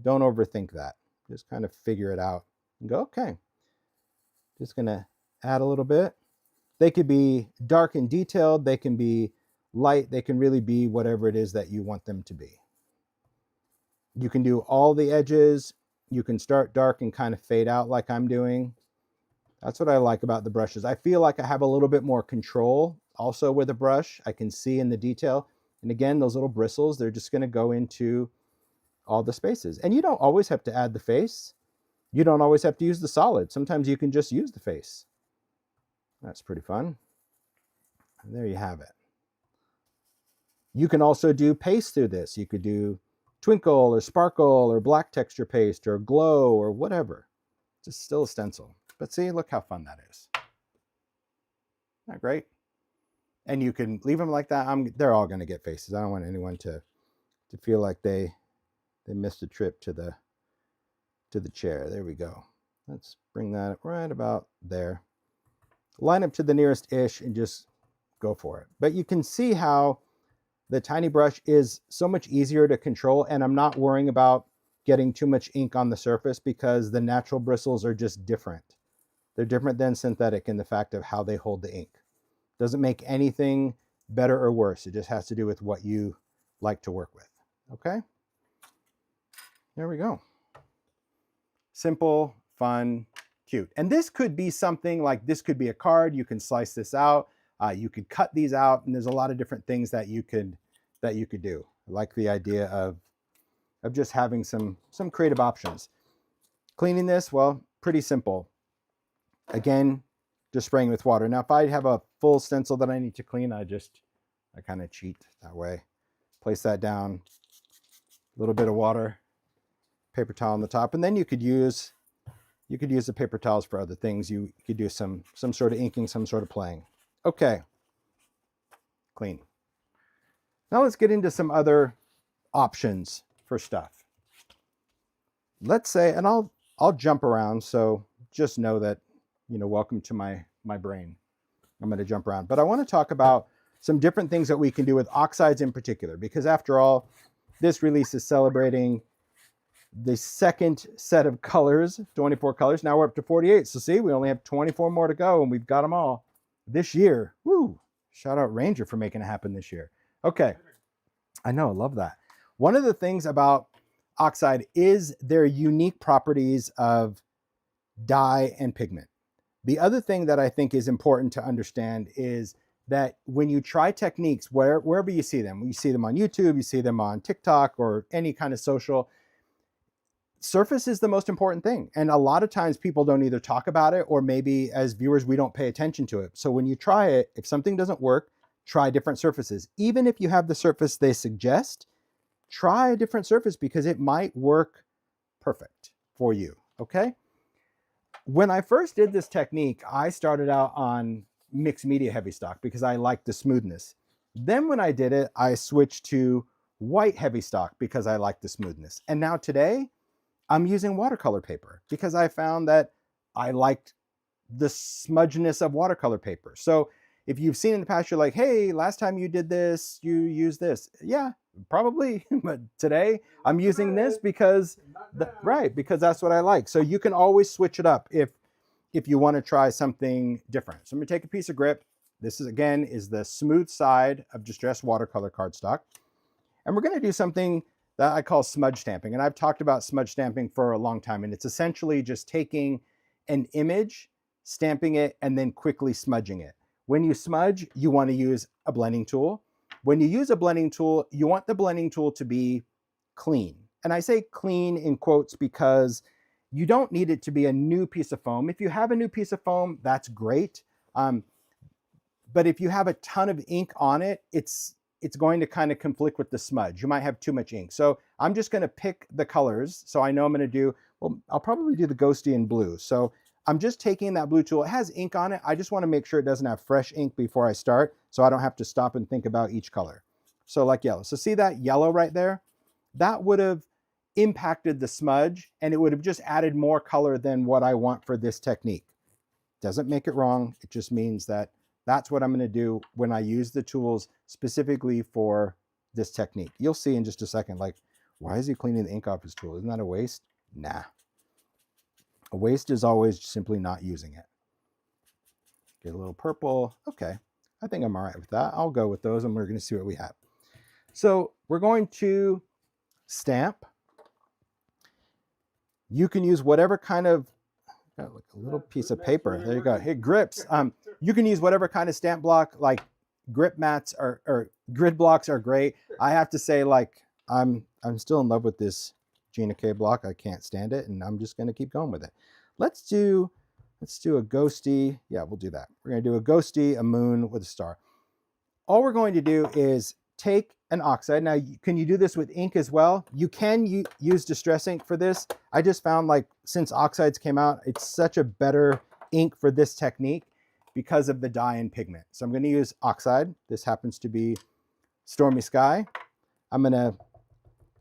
overthink that. Just kind of figure it out and go, okay, just gonna add a little bit. They could be dark and detailed, they can be light, they can really be whatever it is that you want them to be. You can do all the edges. You can start dark and kind of fade out like I'm doing. That's what I like about the brushes. I feel like I have a little bit more control also with a brush. I can see in the detail. And again, those little bristles, they're just gonna go into all the spaces. And you don't always have to add the face. You don't always have to use the solid. Sometimes you can just use the face. That's pretty fun. And there you have it. You can also do paste through this. You could do twinkle or sparkle or black texture paste or glow or whatever. Just still a stencil. But see, look how fun that is. Isn't that great? And you can leave them like that. They're all going to get faces. I don't want anyone to feel like they missed a trip to the chair. There we go. Let's bring that right about there. Line up to the nearest ish and just go for it. But you can see how the tiny brush is so much easier to control, and I'm not worrying about getting too much ink on the surface because the natural bristles are just different. They're different than synthetic in the fact of how they hold the ink. Doesn't make anything better or worse. It just has to do with what you like to work with. Okay? There we go. Simple, fun, cute. And this could be something like, this could be a card. You can slice this out. You could cut these out, and there's a lot of different things that you could do. I like the idea of just having some creative options. Cleaning this, well, pretty simple. Again, just spraying with water. Now, if I have a full stencil that I need to clean, I kind of cheat that way. Place that down, a little bit of water, paper towel on the top, and then you could use the paper towels for other things. You could do some sort of inking, some sort of playing. Okay, clean. Now let's get into some other options for stuff. Let's say, and I'll jump around, so just know that, welcome to my brain. I'm going to jump around, but I want to talk about some different things that we can do with oxides in particular, because after all, this release is celebrating the second set of colors, 24 colors. Now we're up to 48. So see, we only have 24 more to go, and we've got them all this year. Woo! Shout out Ranger for making it happen this year. Okay. I know, I love that. One of the things about oxide is their unique properties of dye and pigment. The other thing that I think is important to understand is that when you try techniques, wherever you see them on YouTube, you see them on TikTok or any kind of social, surface is the most important thing. And a lot of times people don't either talk about it, or maybe as viewers, we don't pay attention to it. So when you try it, if something doesn't work, try different surfaces. Even if you have the surface they suggest, try a different surface because it might work perfect for you, okay? When I first did this technique, I started out on mixed media heavy stock because I liked the smoothness. Then when I did it, I switched to white heavy stock because I liked the smoothness. And now today, I'm using watercolor paper because I found that I liked the smudginess of watercolor paper. So if you've seen in the past, you're like, hey, last time you did this, you used this. Yeah, probably. But today I'm using this because, because that's what I like. So you can always switch it up if you want to try something different. So I'm going to take a piece of grip. This is, again, is the smooth side of distressed watercolor cardstock. And we're going to do something that I call smudge stamping. And I've talked about smudge stamping for a long time. And it's essentially just taking an image, stamping it, and then quickly smudging it. When you smudge, you want to use a blending tool. When you use a blending tool, you want the blending tool to be clean. And I say clean in quotes because you don't need it to be a new piece of foam. If you have a new piece of foam, that's great. But if you have a ton of ink on it, it's going to kind of conflict with the smudge. You might have too much ink. So I'm just going to pick the colors. So I know I'm going to do, well, I'll probably do the ghosty in blue. So I'm just taking that blue tool. It has ink on it. I just want to make sure it doesn't have fresh ink before I start, so I don't have to stop and think about each color. So like yellow. So see that yellow right there? That would have impacted the smudge, and it would have just added more color than what I want for this technique. Doesn't make it wrong. It just means that That's what I'm going to do when I use the tools specifically for this technique. You'll see in just a second, like, why is he cleaning the ink off his tool? Isn't that a waste? Nah. A waste is always simply not using it. Get a little purple. Okay, I think I'm all right with that. I'll go with those and we're going to see what we have. So we're going to stamp. You can use whatever kind of, got like a little piece of paper. There you go. It grips. You can use whatever kind of stamp block, like grip mats or grid blocks are great. I have to say, like, I'm still in love with this Gina K block. I can't stand it, and I'm just going to keep going with it. Let's do a ghosty. Yeah, we'll do that. We're going to do a ghosty, a moon with a star. All we're going to do is take an oxide. Now, can you do this with ink as well? You can use distress ink for this. I just found, like, since oxides came out, it's such a better ink for this technique because of the dye and pigment. So I'm going to use oxide. This happens to be Stormy Sky. I'm going to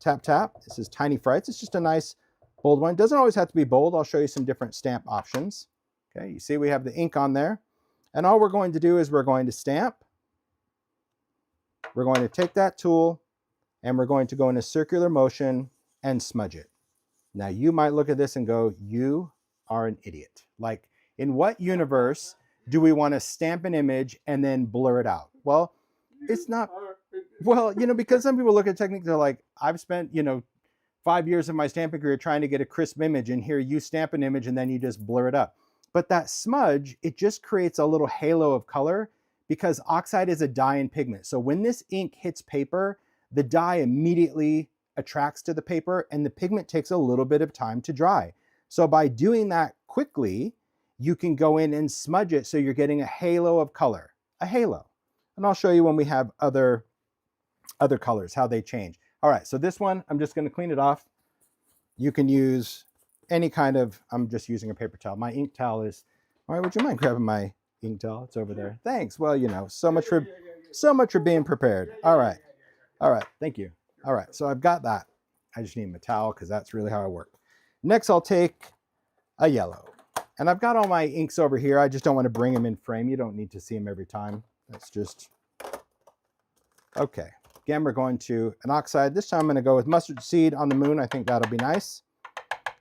tap, tap. This is Tiny Frights. It's just a nice bold one. It doesn't always have to be bold. I'll show you some different stamp options. Okay, you see we have the ink on there. And all we're going to do is we're going to stamp. We're going to take that tool and we're going to go in a circular motion and smudge it. Now you might look at this and go, you are an idiot. Like, in what universe do we want to stamp an image and then blur it out? Well, it's not, well, you know, because some people look at techniques, they're like, I've spent, 5 years of my stamping career trying to get a crisp image, and here you stamp an image and then you just blur it up. But that smudge, it just creates a little halo of color because oxide is a dye and pigment. So when this ink hits paper, the dye immediately attracts to the paper and the pigment takes a little bit of time to dry. So by doing that quickly, you can go in and smudge it so you're getting a halo of color, a halo. And I'll show you when we have other colors, how they change. All right, so this one, I'm just going to clean it off. You can use any kind of, I'm just using a paper towel. My ink towel is, all right, would you mind grabbing my ink towel? It's over there. Thanks. Well, so much for being prepared. All right. All right, thank you. All right, so I've got that. I just need my towel because that's really how I work. Next, I'll take a yellow. And I've got all my inks over here. I just don't want to bring them in frame. You don't need to see them every time. That's just, okay. Again, we're going to an oxide. This time I'm going to go with mustard seed on the moon. I think that'll be nice.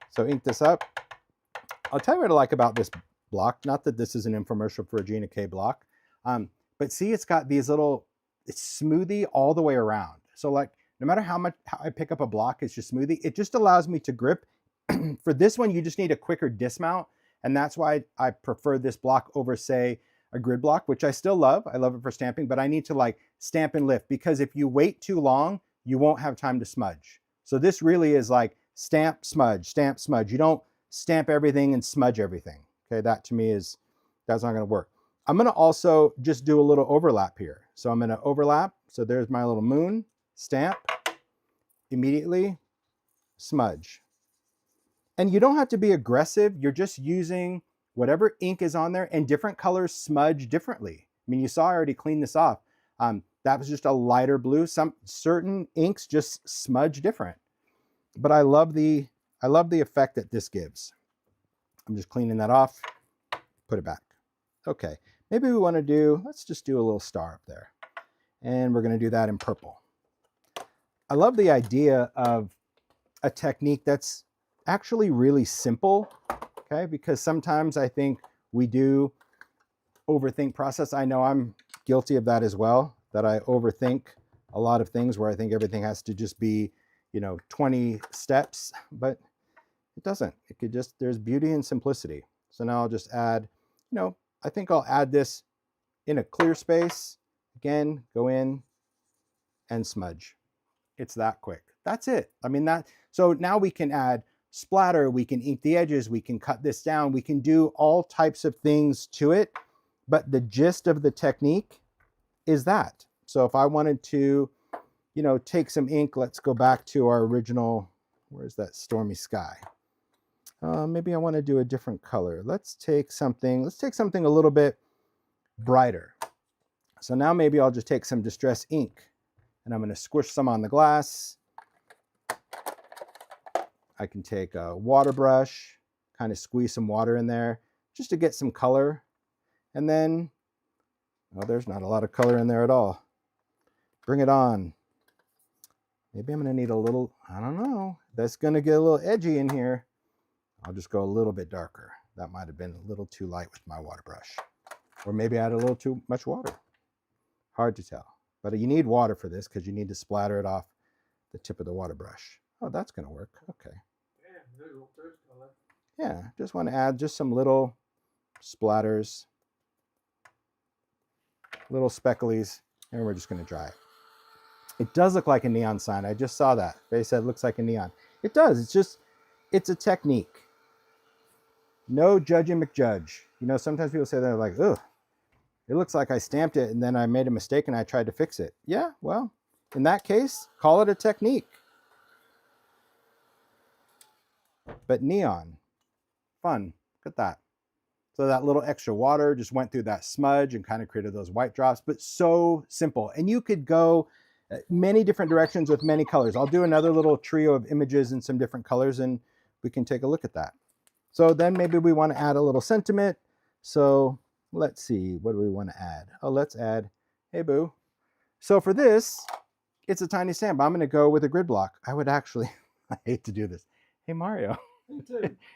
So ink this up. I'll tell you what I like about this block. Not that this is an infomercial for a Gina K block. But see, it's got these little, it's smoothie all the way around. So like, no matter how I pick up a block, it's just smoothie. It just allows me to grip. For this one, you just need a quicker dismount. And that's why I prefer this block over, say, a grid block, which I still love. I love it for stamping, but I need to like stamp and lift because if you wait too long, you won't have time to smudge. So this really is like stamp, smudge, stamp, smudge. You don't stamp everything and smudge everything. Okay, that to me is, that's not gonna work. I'm gonna also just do a little overlap here. So I'm gonna overlap. So there's my little moon, stamp, immediately smudge. And you don't have to be aggressive. You're just using whatever ink is on there, and different colors smudge differently. I mean, you saw I already cleaned this off. That was just a lighter blue. Some certain inks just smudge different. But I love the effect that this gives. I'm just cleaning that off, put it back. Okay, maybe we want to do, let's just do a little star up there. And we're going to do that in purple. I love the idea of a technique that's actually really simple, okay? Because sometimes I think we do overthink process. I know I'm guilty of that as well, that I overthink a lot of things where I think everything has to just be, 20 steps, but it doesn't. It could just, there's beauty in simplicity. So now I'll just add, I think I'll add this in a clear space. Again, go in and smudge. It's that quick. That's it. I mean, so now we can add splatter, we can ink the edges, we can cut this down, we can do all types of things to it, but the gist of the technique is that. So if I wanted to, take some ink, let's go back to our original, where's that Stormy Sky? Maybe I want to do a different color. Let's take something a little bit brighter. So now maybe I'll just take some distress ink and I'm going to squish some on the glass. I can take a water brush, kind of squeeze some water in there just to get some color. And then Oh, there's not a lot of color in there at all. Bring it on. Maybe I'm going to need a little, I don't know. That's going to get a little edgy in here. I'll just go a little bit darker. That might have been a little too light with my water brush. Or maybe I had a little too much water. Hard to tell. But you need water for this because you need to splatter it off the tip of the water brush. Oh, that's going to work. Okay. Yeah, just want to add just some little splatters, little specklies, and we're just going to dry it. It does look like a neon sign. I just saw that. They said it looks like a neon. It does. It's a technique. No judging McJudge. You know, sometimes people say they're like, ugh, it looks like I stamped it and then I made a mistake and I tried to fix it. Yeah, well, in that case, call it a technique. But neon, fun. Look at that. So that little extra water just went through that smudge and kind of created those white drops, but so simple. And you could go many different directions with many colors. I'll do another little trio of images in some different colors and we can take a look at that. So then maybe we want to add a little sentiment. So let's see, what do we want to add? Oh, let's add, hey boo. So for this, it's a tiny stamp. I'm going to go with a grid block. I would actually, I hate to do this. Hey Mario,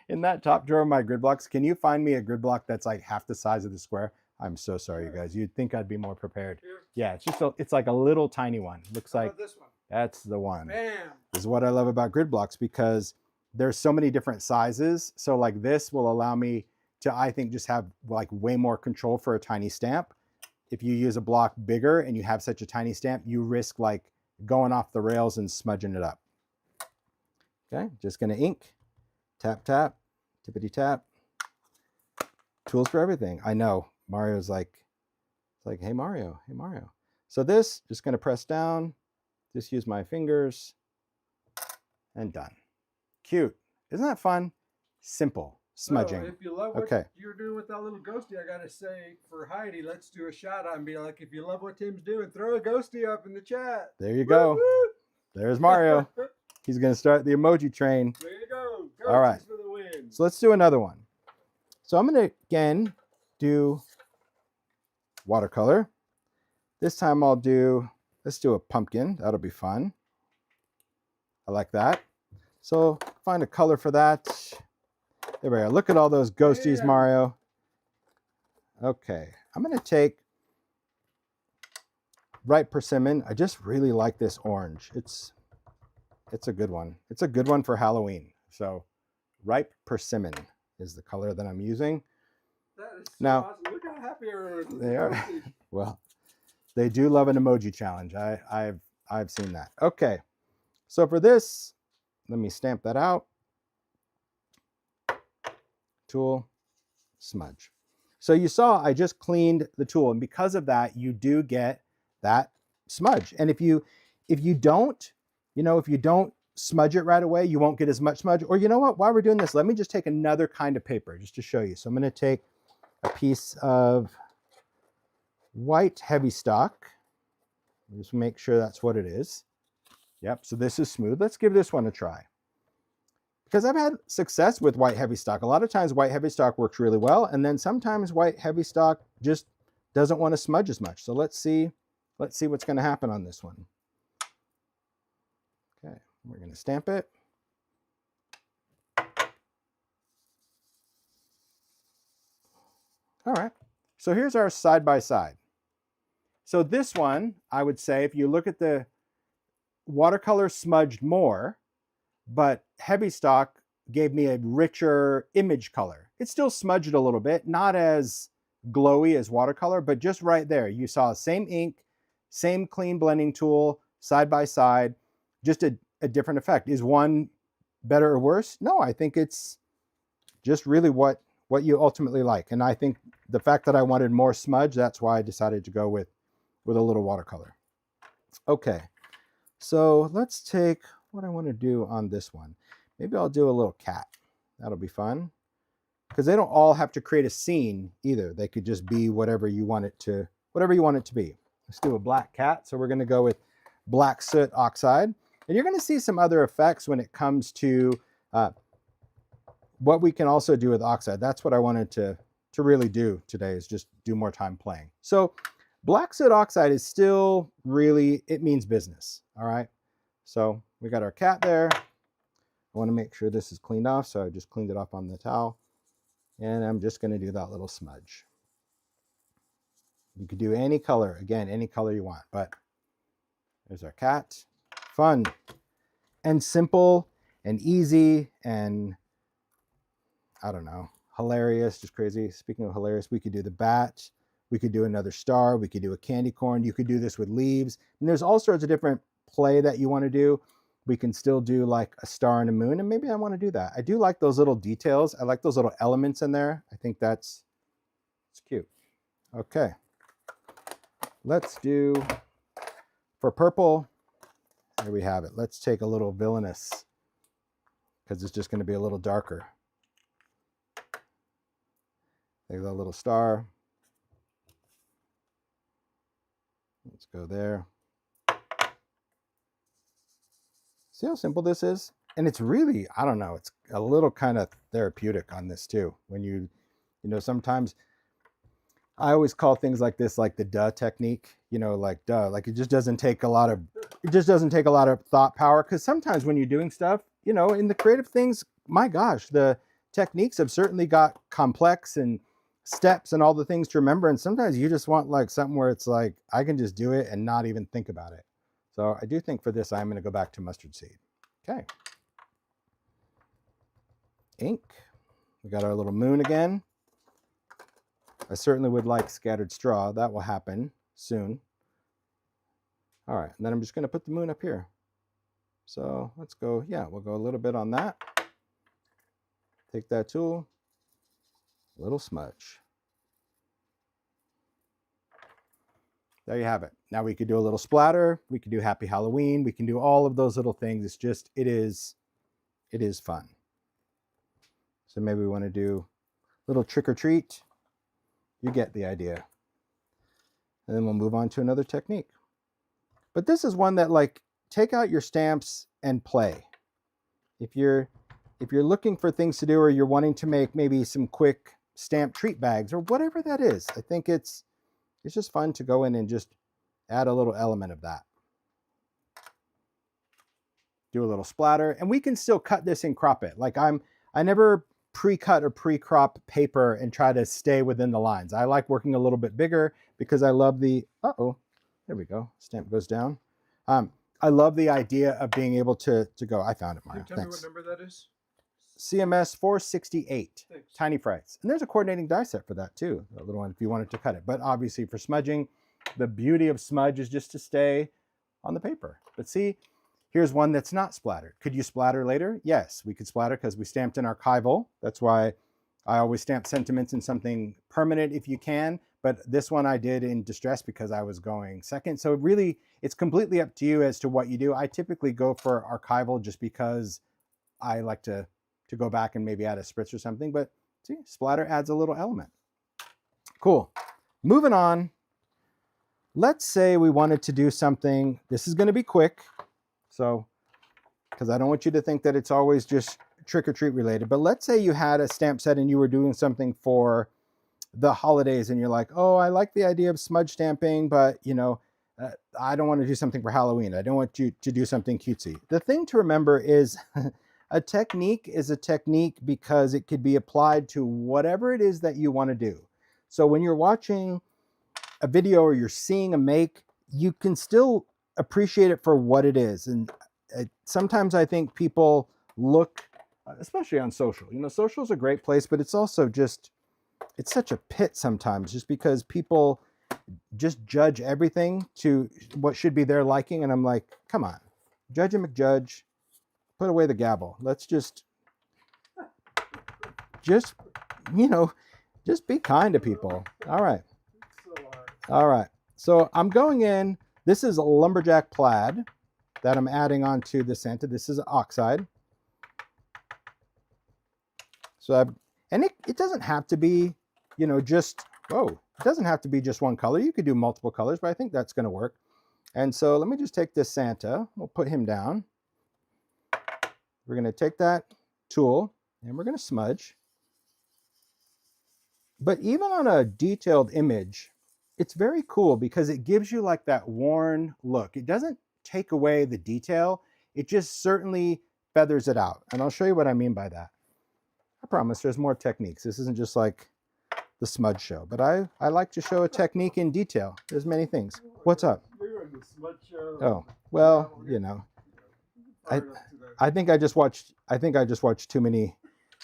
in that top drawer of my grid blocks, can you find me a grid block that's like half the size of the square? I'm so sorry, you guys. You'd think I'd be more prepared. Here. Yeah, it's just it's like a little tiny one. Looks How like about this one? that's the one. Bam. This is what I love about grid blocks because there's so many different sizes. So like this will allow me to, I think, just have like way more control for a tiny stamp. If you use a block bigger and you have such a tiny stamp, you risk like going off the rails and smudging it up. Okay, just gonna ink, tap, tap, tippity tap. Tools for everything. I know, Mario's like, it's like, hey Mario, hey Mario. So this, just gonna press down, just use my fingers, and done. Cute, isn't that fun? Simple, smudging. So if you love what you're doing with that little ghosty, I gotta say for Heidi, let's do a shout out and be like, if you love what Tim's doing, throw a ghosty up in the chat. There you go. Woo-hoo! There's Mario. He's gonna start the emoji train. There you go. Ghosties all right, for the win. So let's do another one. So I'm gonna again do watercolor. This time let's do a pumpkin. That'll be fun. I like that. So find a color for that. There we go. Look at all those ghosties, yeah. Mario. Okay, I'm gonna take Ripe Persimmon. I just really like this orange. It's a good one. It's a good one for Halloween. So Ripe Persimmon is the color that I'm using. That is so now, awesome. Look how happy everyone is. They are. Well, they do love an emoji challenge. I've seen that. Okay, so for this, let me stamp that out. Tool, smudge. So you saw I just cleaned the tool, and because of that, you do get that smudge. And if you don't, if you don't smudge it right away, you won't get as much smudge. Or you know what? While we're doing this, let me just take another kind of paper just to show you. So I'm going to take a piece of white heavy stock. Just make sure that's what it is. Yep, so this is smooth. Let's give this one a try. Because I've had success with white heavy stock. A lot of times white heavy stock works really well, and then sometimes white heavy stock just doesn't want to smudge as much. So let's see what's going to happen on this one. Okay, we're going to stamp it. All right, so here's our side by side. So this one, I would say, if you look at the watercolor smudged more, but heavy stock gave me a richer image color. It still smudged a little bit, not as glowy as watercolor, but just right there. You saw same ink, same clean blending tool, side by side, just a different effect. Is one better or worse? No, I think it's just really what you ultimately like. And I think the fact that I wanted more smudge, that's why I decided to go with a little watercolor. Okay, so let's take what I want to do on this one. Maybe I'll do a little cat. That'll be fun. Because they don't all have to create a scene either. They could just be whatever you want it to be. Let's do a black cat. So we're going to go with black soot oxide. And you're going to see some other effects when it comes to what we can also do with oxide. That's what I wanted to really do today, is just do more time playing. So Black soot oxide is still really, it means business. All right. So we got our cat there. I want to make sure this is cleaned off. So I just cleaned it off on the towel. And I'm just going to do that little smudge. You could do any color, again, any color you want, but there's our cat. Fun and simple and easy and, I don't know, hilarious, just crazy. Speaking of hilarious, we could do the bat. We could do another star. We could do a candy corn. You could do this with leaves. And there's all sorts of different play that you want to do. We can still do like a star and a moon, and maybe I want to do that. I do like those little details. I like those little elements in there. I think it's cute. Okay. Let's do, for purple, there we have it. Let's take a little villainous, because it's just going to be a little darker. Take that little star. Let's go there. See how simple this is? And it's really, I don't know, it's a little kind of therapeutic on this too. When you know, sometimes I always call things like this like the duh technique, you know, like duh, like it just doesn't take a lot of thought power. Because sometimes when you're doing stuff, you know, in the creative things, my gosh, the techniques have certainly got complex and steps and all the things to remember. And sometimes you just want like something where it's like, I can just do it and not even think about it. So I do think for this, I'm going to go back to mustard seed. Okay. Ink. We got our little moon again. I certainly would like scattered straw. That will happen soon. All right, and then I'm just going to put the moon up here. So let's go, yeah, we'll go a little bit on that. Take that tool, a little smudge. There you have it. Now we could do a little splatter. We could do Happy Halloween. We can do all of those little things. It's just, it is fun. So maybe we want to do a little trick or treat. You get the idea. And then we'll move on to another technique. But this is one that, like, take out your stamps and play. If you're looking for things to do, or you're wanting to make maybe some quick stamp treat bags or whatever that is, I think it's just fun to go in and just add a little element of that. Do a little splatter, and we can still cut this and crop it. Like I never pre-cut or pre-crop paper and try to stay within the lines. I like working a little bit bigger because I love the, there we go, stamp goes down. I love the idea of being able to go, I found it, Mario. Can you tell me what number that is? CMS 468, Thanks. Tiny Frights. And there's a coordinating die set for that too, a little one if you wanted to cut it. But obviously for smudging, the beauty of smudge is just to stay on the paper. But see, here's one that's not splattered. Could you splatter later? Yes, we could splatter because we stamped in archival. That's why I always stamp sentiments in something permanent if you can. But this one I did in distress because I was going second. So really, it's completely up to you as to what you do. I typically go for archival just because I like to go back and maybe add a spritz or something. But see, splatter adds a little element. Cool. Moving on. Let's say we wanted to do something. This is going to be quick. So, because I don't want you to think that it's always just trick or treat related. But let's say you had a stamp set and you were doing something for the holidays and you're like, oh, I like the idea of smudge stamping, but you know, I don't want to do something for Halloween. I don't want you to do something cutesy. The thing to remember is a technique is a technique because it could be applied to whatever it is that you want to do. So when you're watching a video or you're seeing a make, you can still appreciate it for what it is. And sometimes I think people look, especially on social, you know, social is a great place, but it's also just, it's such a pit sometimes just because people just judge everything to what should be their liking. And I'm like, come on, Judge and McJudge, put away the gavel. Let's just, you know, just be kind to people. All right. All right. So I'm going in. This is a lumberjack plaid that I'm adding onto the Santa. This is oxide. So it doesn't have to be, you know, just, it doesn't have to be just one color. You could do multiple colors, but I think that's going to work. And so let me just take this Santa. We'll put him down. We're going to take that tool and we're going to smudge. But even on a detailed image, it's very cool because it gives you like that worn look. It doesn't take away the detail. It just certainly feathers it out. And I'll show you what I mean by that. I promise there's more techniques. This isn't just like the smudge show, but I like to show a technique in detail. There's many things. What's up? Oh, well, you know, I think I just watched too many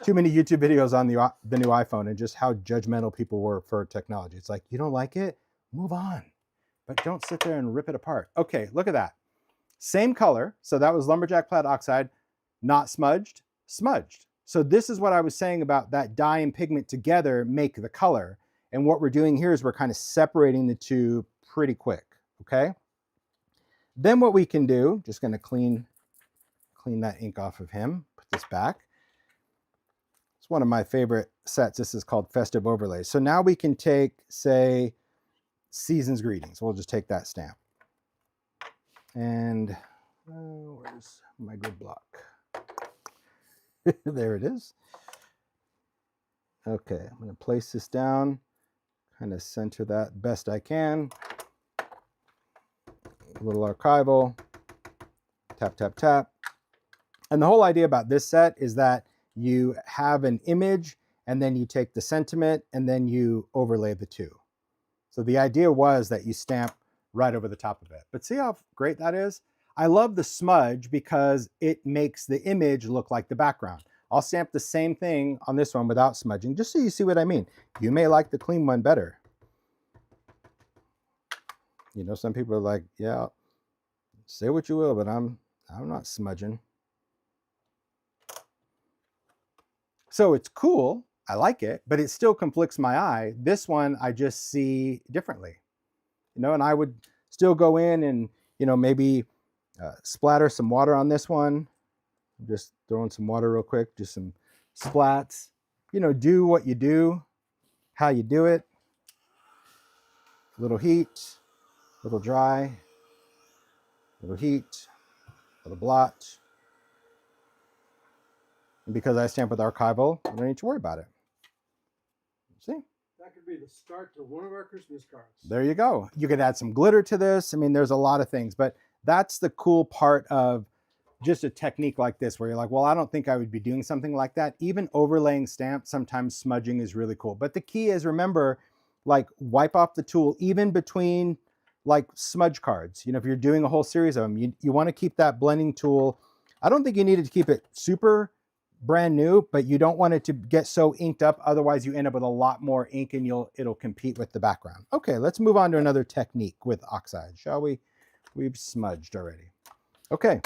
YouTube videos on the new iPhone and just how judgmental people were for technology. It's like, you don't like it? Move on. But don't sit there and rip it apart. Okay, look at that. Same color. So that was Lumberjack Plaid Oxide, not smudged, smudged. So this is what I was saying about that dye and pigment together make the color. And what we're doing here is we're kind of separating the two pretty quick, okay? Then what we can do, just gonna clean that ink off of him, put this back. It's one of my favorite sets. This is called Festive Overlays. So now we can take, say, Season's Greetings. We'll just take that stamp. And where's my good block? There it is. Okay, I'm going to place this down, kind of center that best I can. A little archival, tap, tap, tap. And the whole idea about this set is that you have an image and then you take the sentiment and then you overlay the two. So the idea was that you stamp right over the top of it. But see how great that is? I love the smudge because it makes the image look like the background. I'll stamp the same thing on this one without smudging, just so you see what I mean. You may like the clean one better. You know, some people are like, yeah, say what you will, but I'm not smudging. So it's cool, I like it, but it still conflicts my eye. This one I just see differently. You know, and I would still go in and, you know, maybe splatter some water on this one. I'm just throwing some water real quick, just some splats. You know, do what you do, how you do it. Little heat, little dry, little heat, little blot. And because I stamp with archival, I don't need to worry about it. See? That could be the start to one of our Christmas cards. There you go. You could add some glitter to this. I mean, there's a lot of things, but that's the cool part of just a technique like this, where you're like, well, I don't think I would be doing something like that. Even overlaying stamps, sometimes smudging is really cool. But the key is, remember, like, wipe off the tool, even between like smudge cards. You know, if you're doing a whole series of them, you want to keep that blending tool. I don't think you need to keep it super brand new, but you don't want it to get so inked up. Otherwise you end up with a lot more ink and it'll compete with the background. Okay, let's move on to another technique with oxide, shall we? We've smudged already. Okay.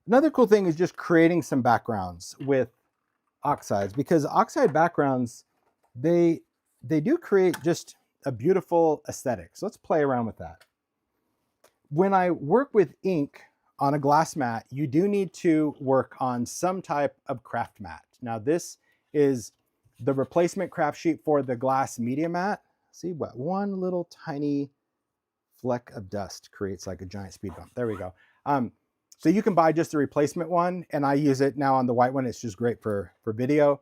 Another cool thing is just creating some backgrounds with oxides, because oxide backgrounds, they do create just a beautiful aesthetic. So let's play around with that. When I work with ink on a glass mat, you do need to work on some type of craft mat. Now this is the replacement craft sheet for the glass media mat. See what? One little tiny fleck of dust creates like a giant speed bump. There we go. So you can buy just the replacement one, and I use it now on the white one. It's just great for video.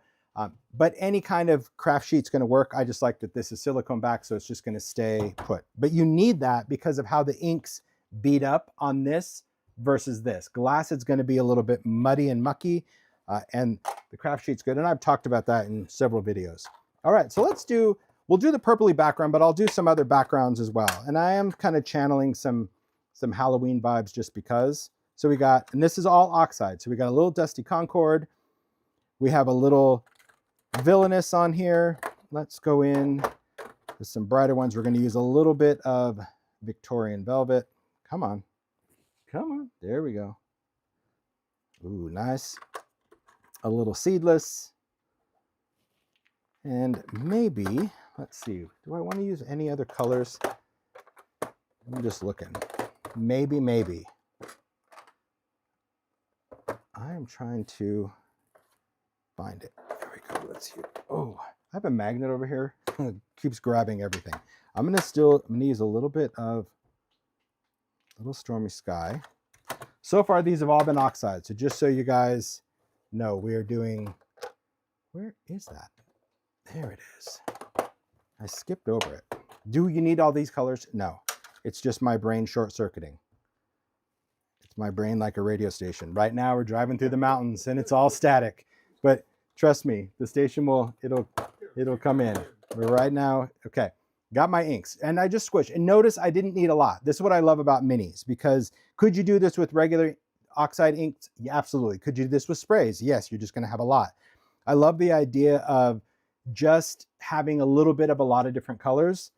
But any kind of craft sheet's gonna work. I just like that this is silicone back, so it's just gonna stay put. But you need that because of how the inks beat up on this versus this. Glass is gonna be a little bit muddy and mucky, and the craft sheet's good. And I've talked about that in several videos. All right, so we'll do the purpley background, but I'll do some other backgrounds as well. And I am kind of channeling some Halloween vibes just because. So we got, and this is all oxide. So we got a little Dusty Concord. We have a little Villainous on here. Let's go in with some brighter ones. We're going to use a little bit of Victorian Velvet. Come on. Come on. There we go. Ooh, nice. A little Seedless. And maybe, let's see, do I want to use any other colors? I'm just looking. Maybe. I am trying to find it. There we go. Let's see. Oh, I have a magnet over here. It keeps grabbing everything. I'm gonna use a little bit of Little Stormy Sky. So far, these have all been oxide. So just so you guys know, we are doing, where is that? There it is. I skipped over it. Do you need all these colors? No, it's just my brain short-circuiting. It's my brain like a radio station. Right now we're driving through the mountains and it's all static, but trust me, the station it'll come in. But right now, okay, got my inks and I just squish. And notice I didn't need a lot. This is what I love about minis, because could you do this with regular oxide inks? Yeah, absolutely. Could you do this with sprays? Yes, you're just going to have a lot. I love the idea of just having a little bit of a lot of different colors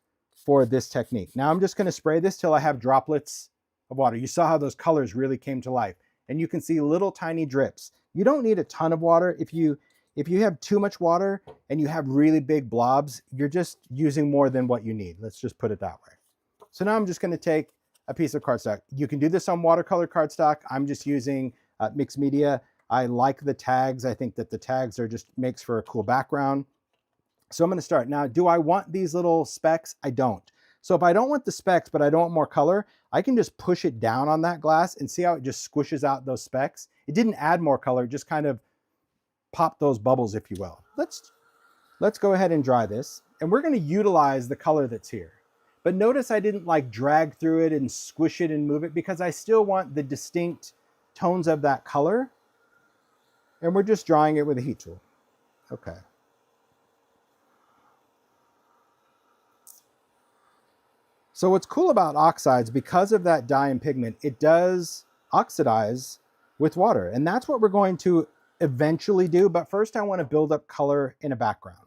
for this technique. Now I'm just going to spray this till I have droplets of water. You saw how those colors really came to life, and you can see little tiny drips. You don't need a ton of water. If you have too much water and you have really big blobs, you're just using more than what you need. Let's just put it that way. So now I'm just going to take a piece of cardstock. You can do this on watercolor cardstock. I'm just using mixed media. I like the tags. I think that the tags are just makes for a cool background. So I'm going to start. Now, do I want these little specks? I don't. So if I don't want the specks, but I don't want more color, I can just push it down on that glass and see how it just squishes out those specks. It didn't add more color, just kind of pop those bubbles, if you will. Let's go ahead and dry this. And we're going to utilize the color that's here. But notice I didn't like drag through it and squish it and move it, because I still want the distinct tones of that color. And we're just drying it with a heat tool. Okay. So what's cool about oxides, because of that dye and pigment, it does oxidize with water. And that's what we're going to eventually do. But first I want to build up color in a background.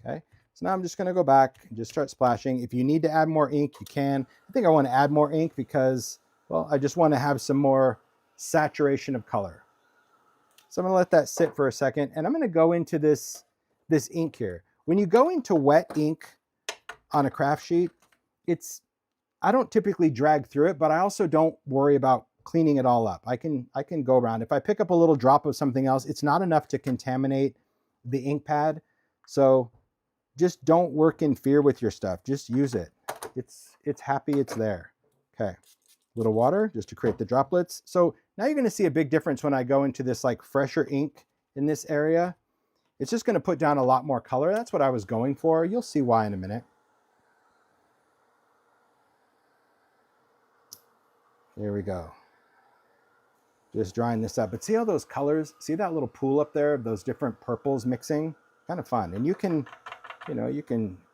Okay. So now I'm just going to go back and just start splashing. If you need to add more ink, you can. I think I want to add more ink because, well, I just want to have some more saturation of color. So I'm going to let that sit for a second. And I'm going to go into this ink here. When you go into wet ink on a craft sheet, I don't typically drag through it, but I also don't worry about cleaning it all up. I can go around. If I pick up a little drop of something else, it's not enough to contaminate the ink pad. So just don't work in fear with your stuff. Just use it. It's happy it's there. Okay. Little water just to create the droplets. So now you're going to see a big difference when I go into this like fresher ink in this area. It's just going to put down a lot more color. That's what I was going for. You'll see why in a minute. There we go. Just drying this up. But see how those colors, see that little pool up there, those different purples mixing? Kind of fun. And you can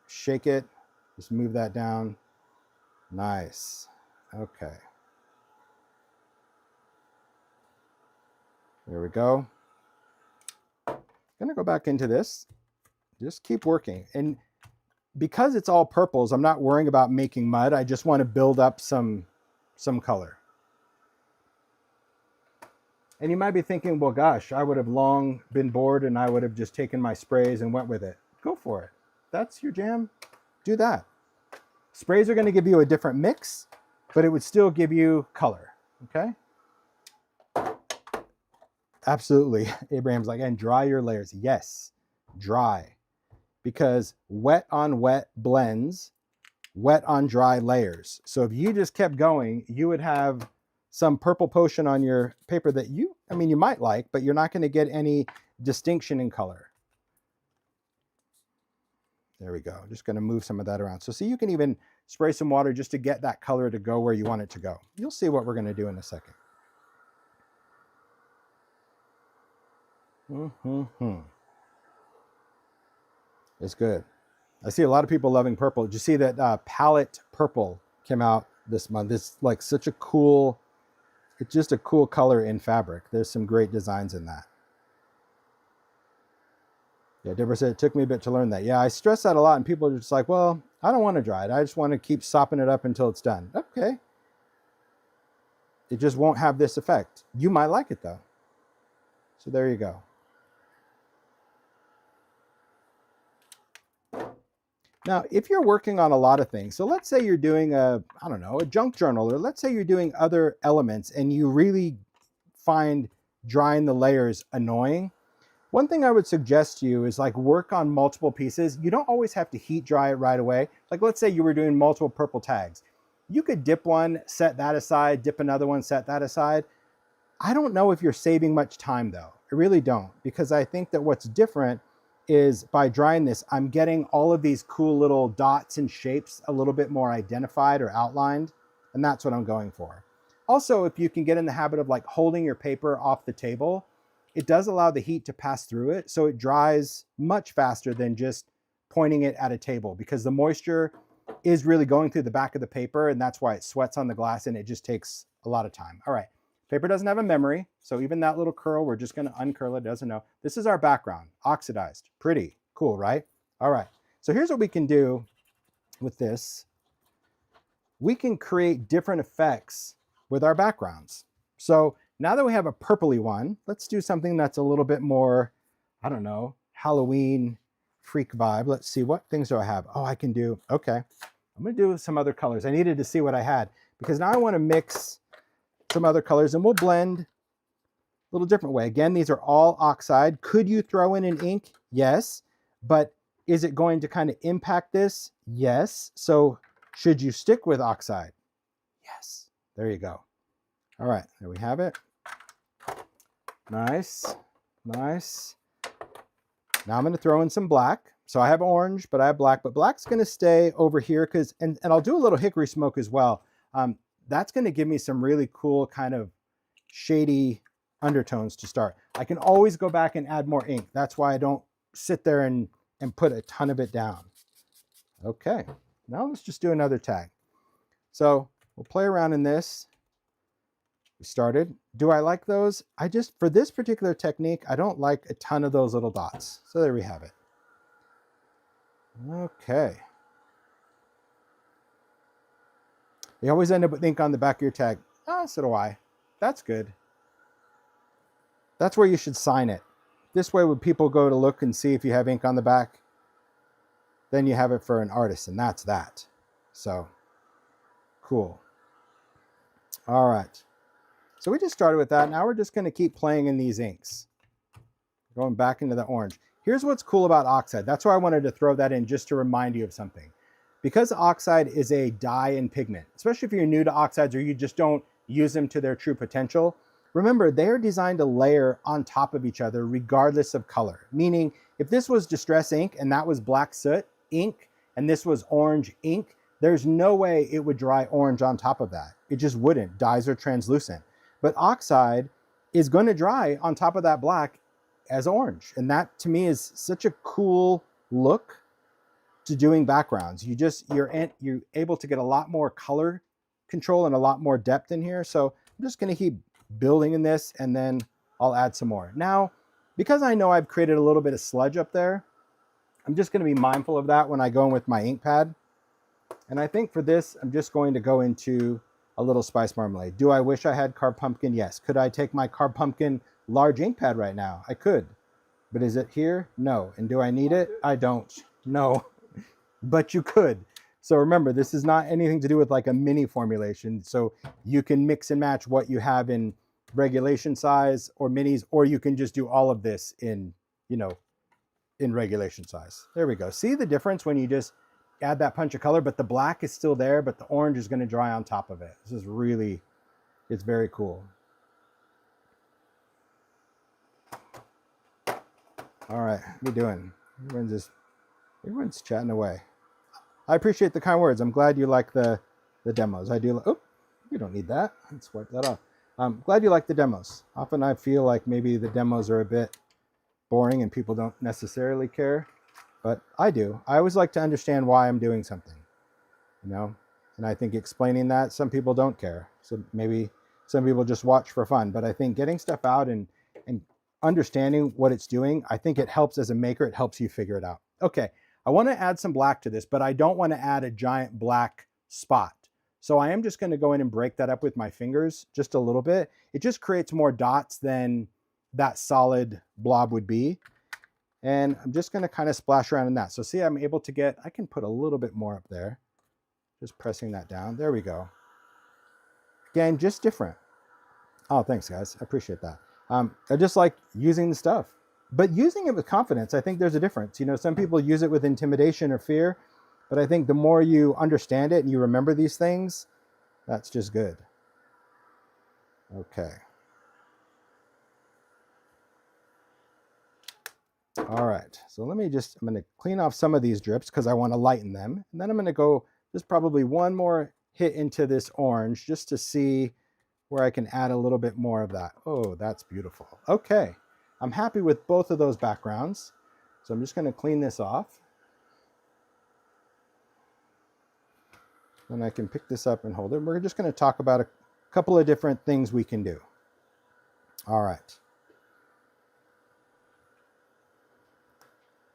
shake it, just move that down. Nice. Okay. There we go. Gonna go back into this. Just keep working. And because it's all purples, I'm not worrying about making mud. I just want to build up some color. And you might be thinking, well, gosh, I would have long been bored and I would have just taken my sprays and went with it. Go for it. That's your jam. Do that. Sprays are going to give you a different mix, but it would still give you color. Okay? Absolutely. Abraham's like, and dry your layers. Yes, dry. Because wet on wet blends, wet on dry layers. So if you just kept going, you would have some purple potion on your paper that you might like, but you're not going to get any distinction in color. There we go. Just going to move some of that around. So see, you can even spray some water just to get that color to go where you want it to go. You'll see what we're going to do in a second. It's good. I see a lot of people loving purple. Did you see that palette purple came out this month? It's like such a cool, it's just a cool color in fabric. There's some great designs in that. Yeah, Deborah said it took me a bit to learn that. Yeah, I stress that a lot and people are just like, well, I don't want to dry it. I just want to keep sopping it up until it's done. Okay. It just won't have this effect. You might like it though. So there you go. Now, if you're working on a lot of things, so let's say you're doing a junk journal, or let's say you're doing other elements and you really find drying the layers annoying, one thing I would suggest to you is like work on multiple pieces. You don't always have to heat dry it right away. Like let's say you were doing multiple purple tags. You could dip one, set that aside, dip another one, set that aside. I don't know if you're saving much time though. I really don't, because I think that what's different is by drying this, I'm getting all of these cool little dots and shapes a little bit more identified or outlined. And that's what I'm going for. Also, if you can get in the habit of like holding your paper off the table, it does allow the heat to pass through it. So it dries much faster than just pointing it at a table, because the moisture is really going through the back of the paper, and that's why it sweats on the glass and it just takes a lot of time. All right, paper doesn't have a memory, so even that little curl, we're just going to uncurl it, doesn't know. This is our background, oxidized. Pretty cool, right? All right, so here's what we can do with this. We can create different effects with our backgrounds. So now that we have a purpley one, let's do something that's a little bit more, I don't know, Halloween freak vibe. Let's see, what things do I have? Oh, I can do, okay. I'm gonna do some other colors. I needed to see what I had, because now I wanna mix some other colors, and we'll blend a little different way. Again, these are all oxide. Could you throw in an ink? Yes, but is it going to kind of impact this? Yes. So should you stick with oxide? Yes. There you go. All right, there we have it. Nice, nice. Now I'm going to throw in some black. So I have orange, but I have black, but black's going to stay over here because, and I'll do a little hickory smoke as well. That's going to give me some really cool kind of shady undertones to start. I can always go back and add more ink. That's why I don't sit there and put a ton of it down. Okay, now let's just do another tag. So we'll play around in this. We started. Do I like those? For this particular technique, I don't like a ton of those little dots. So there we have it. Okay. You always end up with ink on the back of your tag. Ah, so do I. That's good. That's where you should sign it. This way, when people go to look and see if you have ink on the back, then you have it for an artist, and that's that. So, cool. All right. So we just started with that. Now we're just going to keep playing in these inks. Going back into the orange. Here's what's cool about oxide. That's why I wanted to throw that in, just to remind you of something. Because oxide is a dye and pigment, especially if you're new to oxides or you just don't use them to their true potential, remember, they're designed to layer on top of each other regardless of color. Meaning, if this was distress ink and that was black soot ink and this was orange ink, there's no way it would dry orange on top of that. It just wouldn't. Dyes are translucent. But oxide is going to dry on top of that black as orange. And that to me is such a cool look to doing backgrounds. You're able to get a lot more color control and a lot more depth in here. So I'm just going to keep building in this, and then I'll add some more. Now, because I know I've created a little bit of sludge up there, I'm just going to be mindful of that when I go in with my ink pad. And I think for this, I'm just going to go into a little spice marmalade. Do I wish I had carved pumpkin? Yes. Could I take my carved pumpkin large ink pad right now? I could. But is it here? No. And do I need it? I don't. No. But you could. So remember, this is not anything to do with like a mini formulation. So you can mix and match what you have in regulation size or minis, or you can just do all of this in, in regulation size. There we go. See the difference when you just add that punch of color, but the black is still there, but the orange is going to dry on top of it. This is really, it's very cool. All right, what are you doing? Everyone's chatting away. I appreciate the kind words. I'm glad you like the demos. I do. Oh, we don't need that. Let's wipe that off. I'm glad you like the demos. Often I feel like maybe the demos are a bit boring and people don't necessarily care, but I do. I always like to understand why I'm doing something, and I think explaining that, some people don't care. So maybe some people just watch for fun, but I think getting stuff out and understanding what it's doing, I think it helps as a maker. It helps you figure it out. Okay. I want to add some black to this, but I don't want to add a giant black spot. So I am just going to go in and break that up with my fingers just a little bit. It just creates more dots than that solid blob would be. And I'm just going to kind of splash around in that. So see, I'm able to I can put a little bit more up there. Just pressing that down. There we go. Again, just different. Oh, thanks guys. I appreciate that. I just like using the stuff. But using it with confidence, I think there's a difference. Some people use it with intimidation or fear, but I think the more you understand it and you remember these things, that's just good. Okay. All right, so I'm going to clean off some of these drips because I want to lighten them. And then I'm going to go just probably one more hit into this orange just to see where I can add a little bit more of that. Oh, that's beautiful. Okay, I'm happy with both of those backgrounds. So I'm just going to clean this off. And I can pick this up and hold it. We're just going to talk about a couple of different things we can do. All right.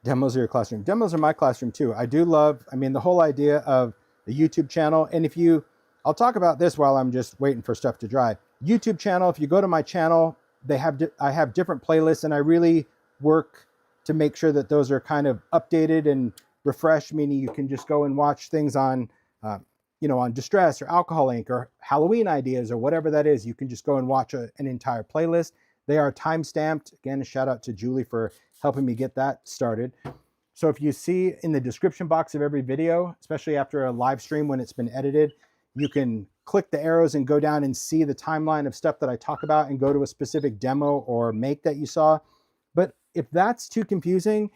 Demos are your classroom. Demos are my classroom too. I do love, I mean, the whole idea of the YouTube channel. And if you, I'll talk about this while I'm just waiting for stuff to dry. YouTube channel, if you go to my channel, I have different playlists, and I really work to make sure that those are kind of updated and refreshed, meaning you can just go and watch things on, on Distress or Alcohol Inc. or Halloween ideas or whatever that is. You can just go and watch an entire playlist. They are time-stamped. Again, a shout out to Julie for helping me get that started. So if you see in the description box of every video, especially after a live stream when it's been edited, you can click the arrows and go down and see the timeline of stuff that I talk about and go to a specific demo or make that you saw. But if that's too confusing,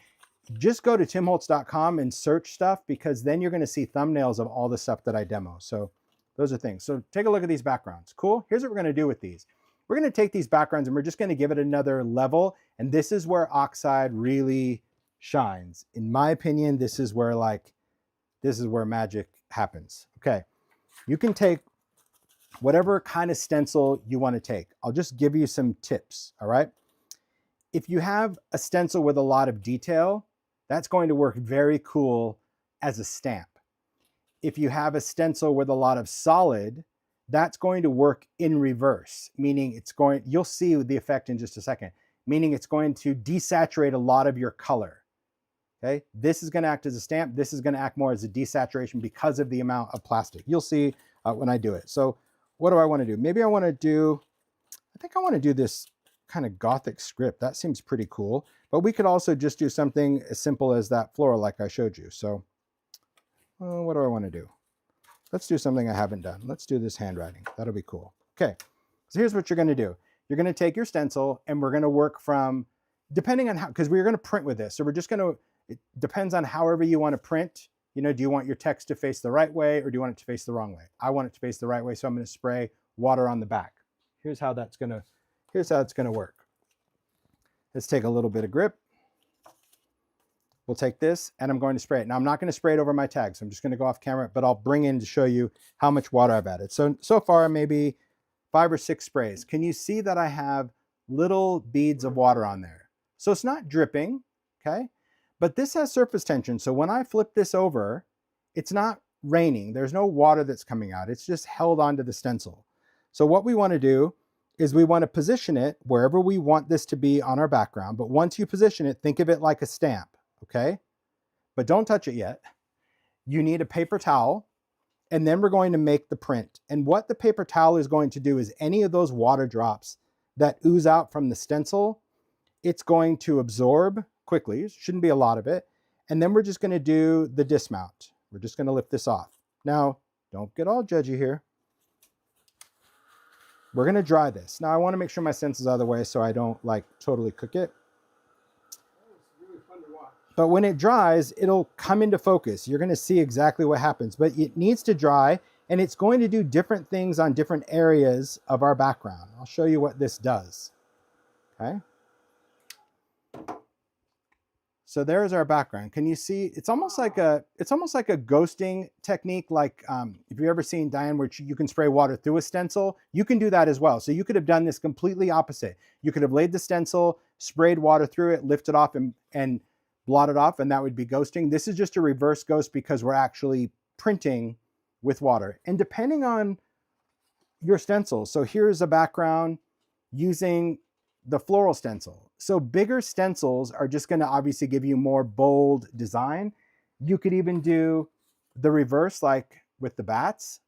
just go to timholtz.com and search stuff, because then you're going to see thumbnails of all the stuff that I demo. So those are things. So take a look at these backgrounds. Cool. Here's what we're going to do with these. We're going to take these backgrounds and we're just going to give it another level. And this is where Oxide really shines. In my opinion, this is where magic happens. Okay. You can take whatever kind of stencil you want to take. I'll just give you some tips. All right. If you have a stencil with a lot of detail, that's going to work very cool as a stamp. If you have a stencil with a lot of solid, that's going to work in reverse, meaning you'll see the effect in just a second, meaning it's going to desaturate a lot of your color. Okay, this is going to act as a stamp. This is going to act more as a desaturation because of the amount of plastic. You'll see when I do it. So what do I want to do? Maybe I want to do this kind of Gothic script. That seems pretty cool. But we could also just do something as simple as that floral like I showed you. So what do I want to do? Let's do something I haven't done. Let's do this handwriting. That'll be cool. Okay, so here's what you're going to do. You're going to take your stencil and we're going to work from, depending on how, because we're going to print with this. So we're just going to, it depends on however you want to print. You know, do you want your text to face the right way or do you want it to face the wrong way? I want it to face the right way, so I'm going to spray water on the back. Here's how it's going to work. Let's take a little bit of grip. We'll take this and I'm going to spray it. Now I'm not going to spray it over my tag, so I'm just going to go off camera, but I'll bring in to show you how much water I've added. So far maybe 5 or 6 sprays. Can you see that I have little beads of water on there? So it's not dripping, okay? But this has surface tension. So when I flip this over, it's not raining. There's no water that's coming out. It's just held onto the stencil. So what we want to do is we want to position it wherever we want this to be on our background. But once you position it, think of it like a stamp. Okay, but don't touch it yet. You need a paper towel, and then we're going to make the print. And what the paper towel is going to do is any of those water drops that ooze out from the stencil, it's going to absorb quickly. It shouldn't be a lot of it. And then we're just going to do the dismount. We're just going to lift this off. Now, don't get all judgy here. We're going to dry this. Now, I want to make sure my stencil's out of the way so I don't totally cook it. But when it dries, it'll come into focus. You're going to see exactly what happens, but it needs to dry and it's going to do different things on different areas of our background. I'll show you what this does. Okay. So there's our background. Can you see? It's almost like a ghosting technique. Like if you've ever seen Diane, where you can spray water through a stencil, you can do that as well. So you could have done this completely opposite. You could have laid the stencil, sprayed water through it, lifted off and blot it off, and that would be ghosting. This is just a reverse ghost because we're actually printing with water. And depending on your stencil, so here's a background using the floral stencil. So bigger stencils are just going to obviously give you more bold design. You could even do the reverse like with the bats,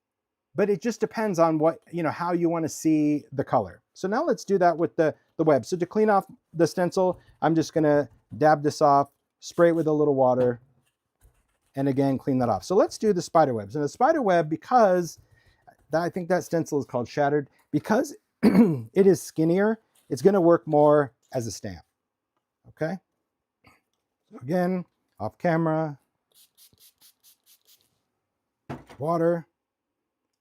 but it just depends on what, how you want to see the color. So now let's do that with the web. So to clean off the stencil, I'm just going to dab this off, spray it with a little water, and again, clean that off. So let's do the spider webs. And the spider web, because I think that stencil is called Shattered, because it is skinnier, it's going to work more as a stamp. Okay. So again, off camera, water.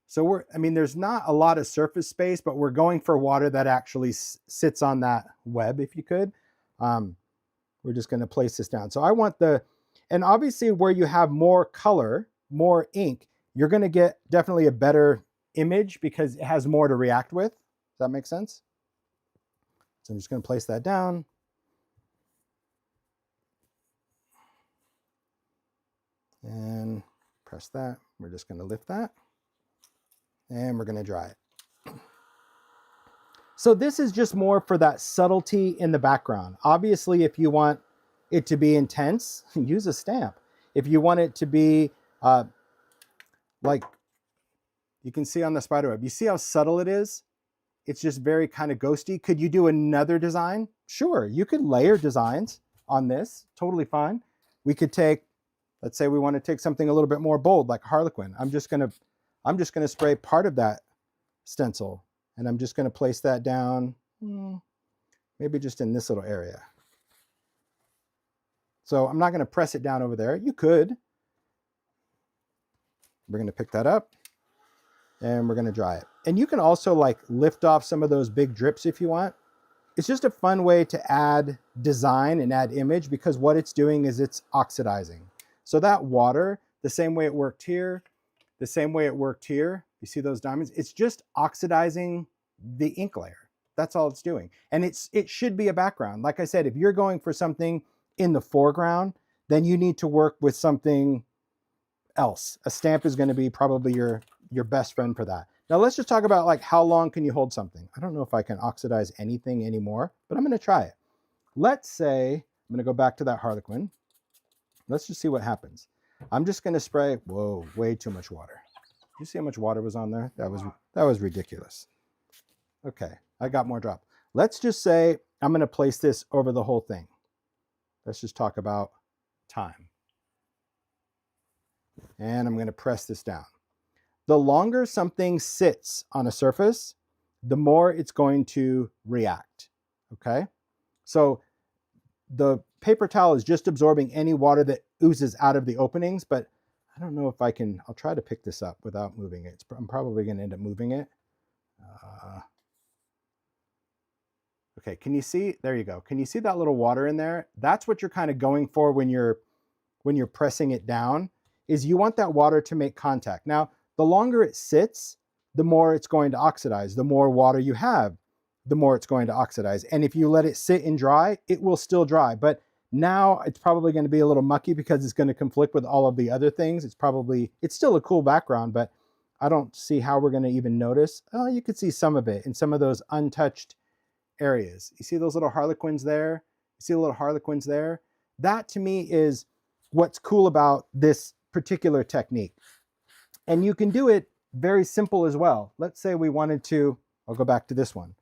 So I mean, there's not a lot of surface space, but we're going for water that actually sits on that web, if you could. We're just going to place this down. So I want and obviously where you have more color, more ink, you're going to get definitely a better image because it has more to react with. Does that make sense? So I'm just going to place that down. And press that. We're just going to lift that. And we're going to dry it. So this is just more for that subtlety in the background. Obviously, if you want it to be intense, use a stamp. If you want it to be like you can see on the spider web, you see how subtle it is? It's just very kind of ghosty. Could you do another design? Sure, you could layer designs on this, totally fine. We could take, let's say we want to take something a little bit more bold like Harlequin. I'm just gonna spray part of that stencil and I'm just gonna place that down, maybe just in this little area. So I'm not gonna press it down over there. You could. We're gonna pick that up and we're gonna dry it. And you can also like lift off some of those big drips if you want. It's just a fun way to add design and add image because what it's doing is it's oxidizing. So that water, the same way it worked here, the same way it worked here, you see those diamonds? It's just oxidizing the ink layer. That's all it's doing. And it should be a background. Like I said, if you're going for something in the foreground, then you need to work with something else. A stamp is going to be probably your best friend for that. Now let's just talk about like how long can you hold something. I don't know if I can oxidize anything anymore, but I'm going to try it. Let's say I'm going to go back to that Harlequin. Let's just see what happens. I'm just going to spray. Whoa, way too much water. You see how much water was on there? That was ridiculous. Okay, I got more drop. Let's just say I'm going to place this over the whole thing. Let's just talk about time. And I'm going to press this down. The longer something sits on a surface, the more it's going to react. Okay? So the paper towel is just absorbing any water that oozes out of the openings, but I don't know if I can, I'll try to pick this up without moving it. I'm probably going to end up moving it. Okay, can you see? There you go. Can you see that little water in there? That's what you're kind of going for when you're pressing it down, is you want that water to make contact. Now, the longer it sits, the more it's going to oxidize. The more water you have, the more it's going to oxidize. And if you let it sit and dry, it will still dry. But now it's probably going to be a little mucky because it's going to conflict with all of the other things. It's still a cool background, but I don't see how we're going to even notice. Oh, you could see some of it in some of those untouched areas. You see those little Harlequins there? You see the little Harlequins there? That to me is what's cool about this particular technique. And you can do it very simple as well. Let's say we wanted to, I'll go back to this one.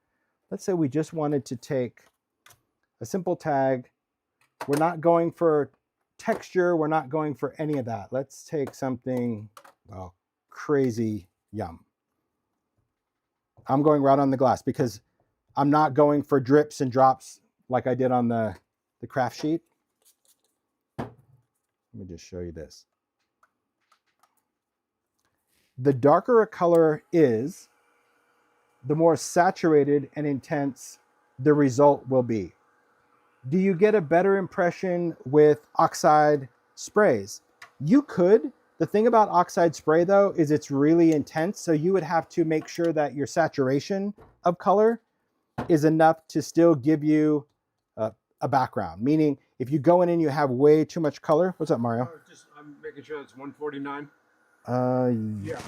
Let's say we just wanted to take a simple tag. We're not going for texture. We're not going for any of that. Let's take something, well, crazy yum. I'm going right on the glass because I'm not going for drips and drops like I did on the craft sheet. Let me just show you this. The darker a color is, the more saturated and intense the result will be. Do you get a better impression with oxide sprays? You could. The thing about oxide spray though is it's really intense, so you would have to make sure that your saturation of color is enough to still give you a background. Meaning, if you go in and you have way too much color, what's up, Mario? I'm making sure it's 149. Yeah.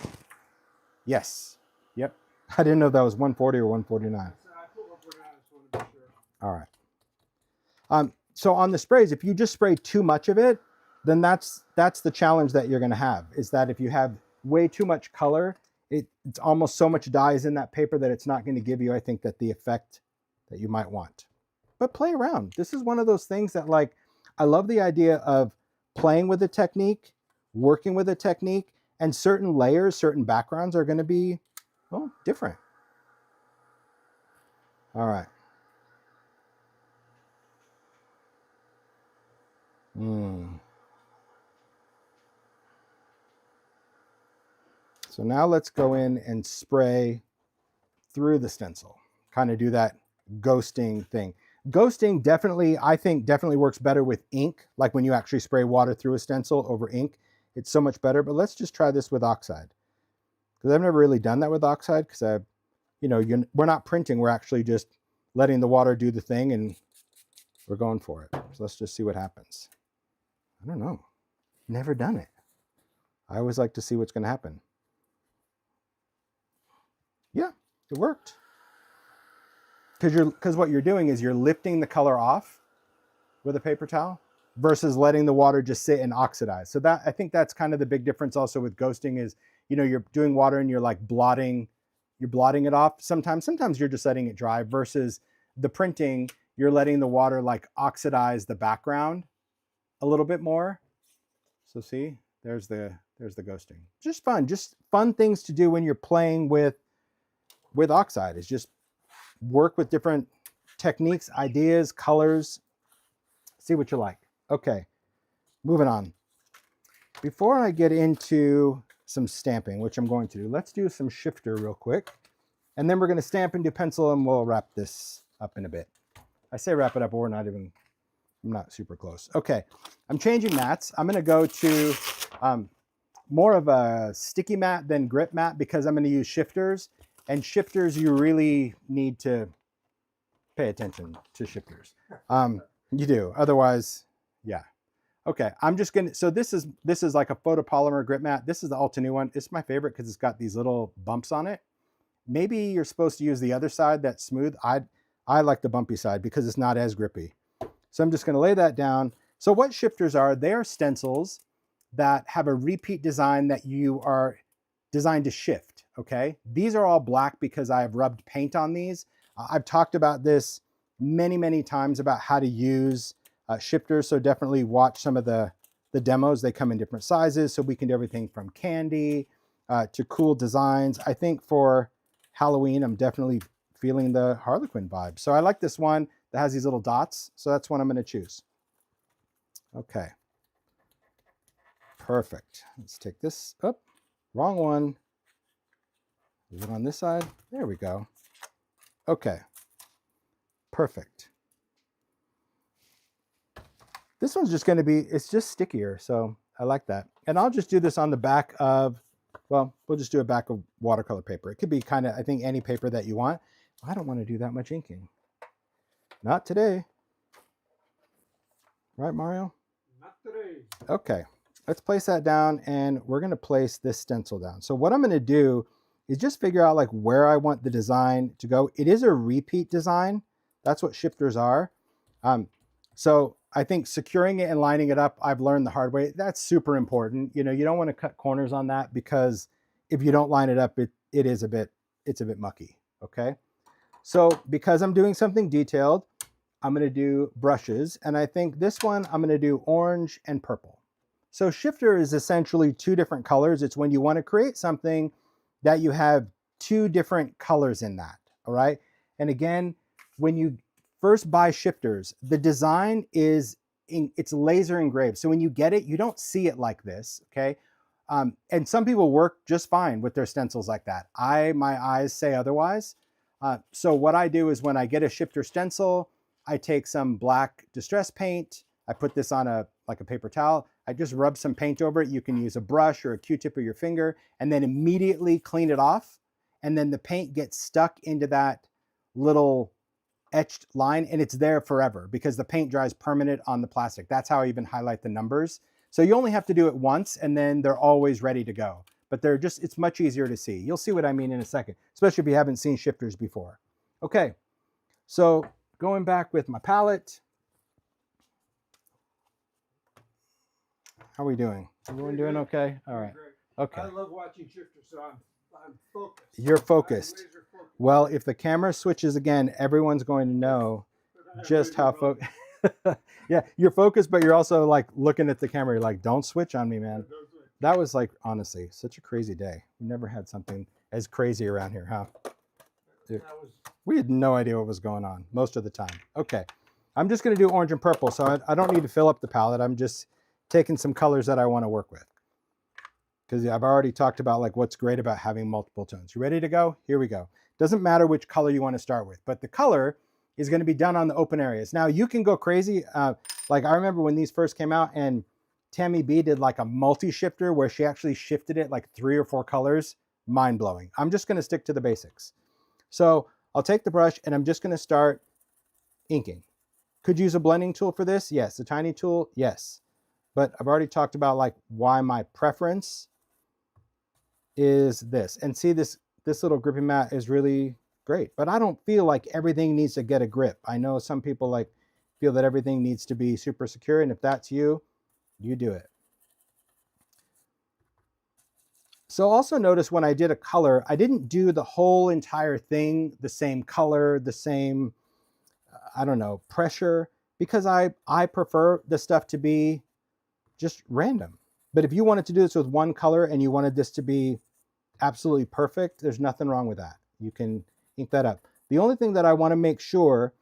Yes. Yep. I didn't know if that was 140 or 149. I put 149. I just want to be sure. All right. So on the sprays, if you just spray too much of it, then that's the challenge that you're going to have, is that if you have way too much color, it's almost so much dye is in that paper that it's not going to give you, I think, that the effect that you might want. But play around. This is one of those things that, like, I love the idea of playing with a technique, working with a technique, and certain layers, certain backgrounds are going to be, well, different. All right. Mm. So now let's go in and spray through the stencil. Kind of do that ghosting thing. Ghosting definitely, I think, definitely works better with ink. Like when you actually spray water through a stencil over ink, it's so much better. But let's just try this with oxide, because I've never really done that with oxide. Because we're not printing. We're actually just letting the water do the thing, and we're going for it. So let's just see what happens. I don't know. Never done it. I always like to see what's going to happen. Yeah, it worked. Because what you're doing is you're lifting the color off with a paper towel versus letting the water just sit and oxidize. So that, I think that's kind of the big difference also with ghosting is, you're doing water and you're like blotting it off. Sometimes you're just letting it dry versus the printing, you're letting the water like oxidize the background a little bit more. So see, there's the ghosting. Just fun things to do when you're playing with oxide is just work with different techniques, ideas, colors, see what you like. Okay, moving on. Before I get into some stamping, which I'm going to do, let's do some shifter real quick. And then we're going to stamp and do pencil, and we'll wrap this up in a bit. I say wrap it up, but I'm not super close. Okay, I'm changing mats. I'm going to go to more of a sticky mat than grip mat because I'm going to use shifters. And shifters, you really need to pay attention to shifters. You do. Otherwise, yeah. Okay, I'm just going to, so this is like a photopolymer grip mat. This is the Ulta new one. It's my favorite because it's got these little bumps on it. Maybe you're supposed to use the other side that's smooth. I like the bumpy side because it's not as grippy. So I'm just going to lay that down. So what shifters are, they are stencils that have a repeat design that you are designed to shift, okay? These are all black because I have rubbed paint on these. I've talked about this many, many times about how to use shifters, so definitely watch some of the demos. They come in different sizes, so we can do everything from candy to cool designs. I think for Halloween, I'm definitely feeling the Harlequin vibe. So I like this one that has these little dots, so that's one I'm going to choose. Okay. Perfect. Let's take this up. Wrong one. Is it on this side? There we go. Okay. Perfect. This one's just going to be, it's just stickier, so I like that. And I'll just do this on the back of, well, we'll just do a back of watercolor paper. It could be kind of, I think, any paper that you want. I don't want to do that much inking. Not today. Right, Mario? Not today. Okay, let's place that down, and we're going to place this stencil down. So what I'm going to do is just figure out like where I want the design to go. It is a repeat design. That's what shifters are. So I think securing it and lining it up, I've learned the hard way. That's super important. You don't want to cut corners on that because if you don't line it up, it's a bit mucky. Okay. So because I'm doing something detailed, I'm going to do brushes. And I think this one, I'm going to do orange and purple. So shifter is essentially two different colors. It's when you want to create something that you have two different colors in that. All right. And again, when you first buy shifters, the design it's laser engraved. So when you get it, you don't see it like this. Okay. And some people work just fine with their stencils like that. My eyes say otherwise. So what I do is when I get a shifter stencil, I take some black distress paint. I put this on a paper towel. I just rub some paint over it. You can use a brush or a Q-tip or your finger, and then immediately clean it off. And then the paint gets stuck into that little etched line, and it's there forever because the paint dries permanent on the plastic. That's how I even highlight the numbers. So you only have to do it once, and then they're always ready to go. But it's much easier to see. You'll see what I mean in a second, especially if you haven't seen shifters before. Okay, so going back with my palette. How are we doing? Everyone doing okay? All right. Okay. I love watching shifters, so I'm focused. You're focused. I'm laser focused. Well, if the camera switches again, everyone's going to know just how focused. Yeah, you're focused, but you're also like looking at the camera. You're like, don't switch on me, man. That was like, honestly, such a crazy day. We never had something as crazy around here, huh? We had no idea what was going on most of the time. Okay. I'm just going to do orange and purple, so I don't need to fill up the palette. I'm just taking some colors that I want to work with. Because I've already talked about like what's great about having multiple tones. You ready to go? Here we go. Doesn't matter which color you want to start with, but the color is going to be done on the open areas. Now you can go crazy. Like I remember when these first came out and Tammy B did like a multi-shifter where she actually shifted it like 3 or 4 colors. Mind-blowing. I'm just going to stick to the basics. So I'll take the brush and I'm just going to start inking. Could use a blending tool for this. Yes. A tiny tool. Yes. But I've already talked about like why my preference is this. And see, this little gripping mat is really great, but I don't feel like everything needs to get a grip. I know some people like feel that everything needs to be super secure, and if that's you, you do it. So also notice when I did a color, I didn't do the whole entire thing the same color, the same, I don't know, pressure, because I prefer the stuff to be just random. But if you wanted to do this with one color and you wanted this to be absolutely perfect, there's nothing wrong with that. You can ink that up. The only thing that I want to make sure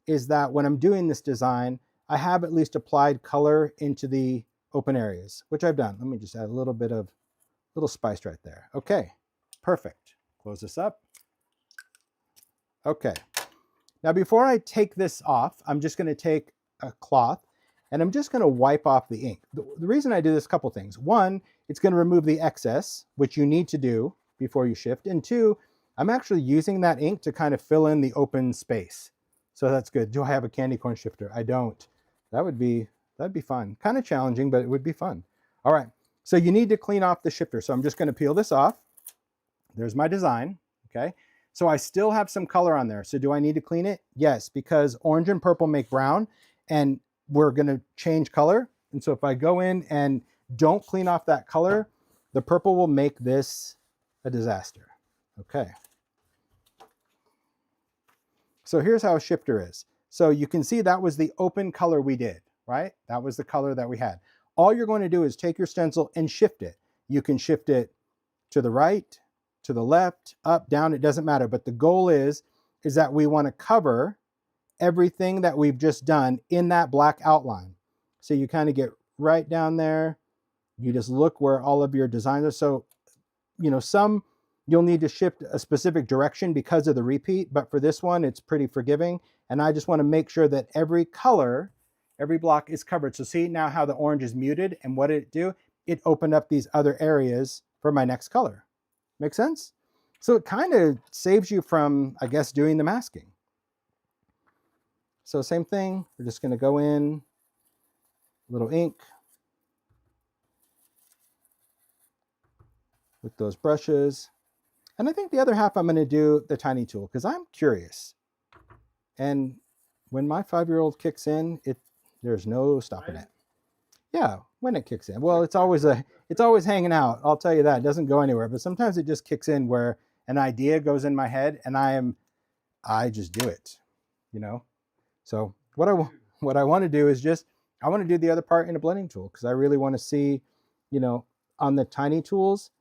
is that when I'm doing this design, I have at least applied color into the open areas, which I've done. Let me just add a little bit of little spice right there. Okay, perfect. Close this up. Okay. Now before I take this off, I'm just going to take a cloth and I'm just going to wipe off the ink. The reason I do this, a couple things. One, it's going to remove the excess, which you need to do before you shift. And two, I'm actually using that ink to kind of fill in the open space. So that's good. Do I have a candy corn shifter? I don't. That'd be fun. Kind of challenging, but it would be fun. All right. So you need to clean off the shifter. So I'm just going to peel this off. There's my design. Okay. So I still have some color on there. So do I need to clean it? Yes, because orange and purple make brown and we're going to change color. And so if I go in and don't clean off that color, the purple will make this a disaster. Okay. So here's how a shifter is. So you can see that was the open color we did, right? That was the color that we had. All you're going to do is take your stencil and shift it. You can shift it to the right, to the left, up, down, it doesn't matter. But the goal is that we want to cover everything that we've just done in that black outline. So you kind of get right down there. You just look where all of your designs are. So, you know, some you'll need to shift a specific direction because of the repeat, but for this one, it's pretty forgiving. And I just want to make sure that every color, every block is covered. So see now how the orange is muted, and what did it do? It opened up these other areas for my next color. Make sense? So it kind of saves you from, I guess, doing the masking. So same thing, we're just going to go in, little ink with those brushes. And I think the other half I'm going to do the tiny tool because I'm curious. And when my 5-year-old kicks in, there's no stopping it. Yeah, when it kicks in. Well, it's always hanging out. I'll tell you that. It doesn't go anywhere, but sometimes it just kicks in where an idea goes in my head and I just do it, you know? So what I want to do is I want to do the other part in a blending tool because I really want to see, you know, on the tiny tools,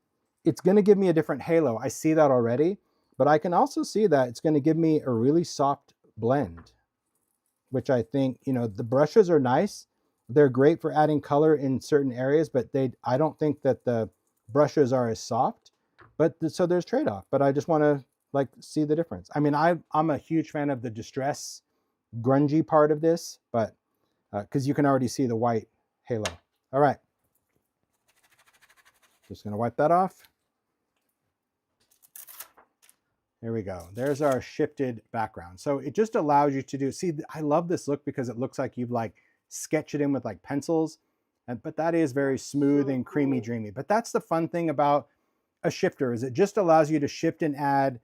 it's going to give me a different halo. I see that already, but I can also see that it's going to give me a really soft blend, which I think, you know, the brushes are nice. They're great for adding color in certain areas, but I don't think that the brushes are as soft, so there's trade-off, but I just want to like see the difference. I mean, I'm a huge fan of the distress grungy part of this, but because you can already see the white halo. All right. Just going to wipe that off. There we go. There's our shifted background. So it just allows you to see, I love this look because it looks like you've like sketched it in with like pencils, but that is very smooth and creamy, dreamy. But that's the fun thing about a shifter is it just allows you to shift and add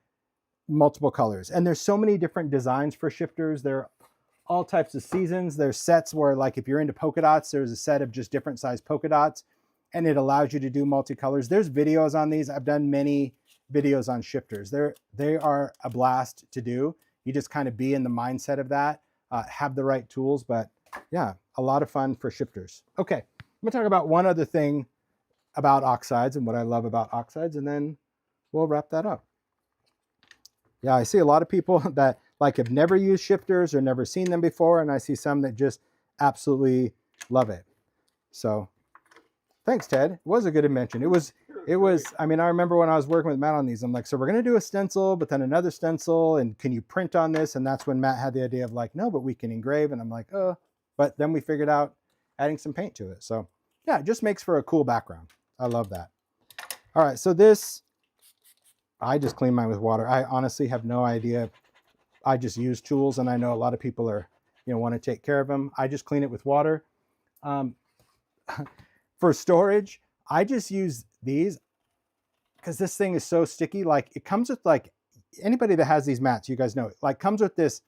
multiple colors. And there's so many different designs for shifters. They're all types of seasons. There's sets where like if you're into polka dots, there's a set of just different size polka dots and it allows you to do multicolors. There's videos on these. I've done many videos on shifters. They are a blast to do. You just kind of be in the mindset of that, have the right tools, but yeah, a lot of fun for shifters. Okay, I'm gonna talk about one other thing about oxides and what I love about oxides, and then we'll wrap that up. Yeah, I see a lot of people that like have never used shifters or never seen them before, and I see some that just absolutely love it. So thanks, Ted. It was a good invention. It was, I mean, I remember when I was working with Matt on these, I'm like, so we're going to do a stencil, but then another stencil, and can you print on this? And that's when Matt had the idea of like, no, but we can engrave. And I'm like, oh, but then we figured out adding some paint to it. So yeah, it just makes for a cool background. I love that. All right, so this, I just clean mine with water. I honestly have no idea. I just use tools, and I know a lot of people are, want to take care of them. I just clean it with water. For storage, I just use these because this thing is so sticky. Like it comes with, like, anybody that has these mats, you guys know it, like comes with this,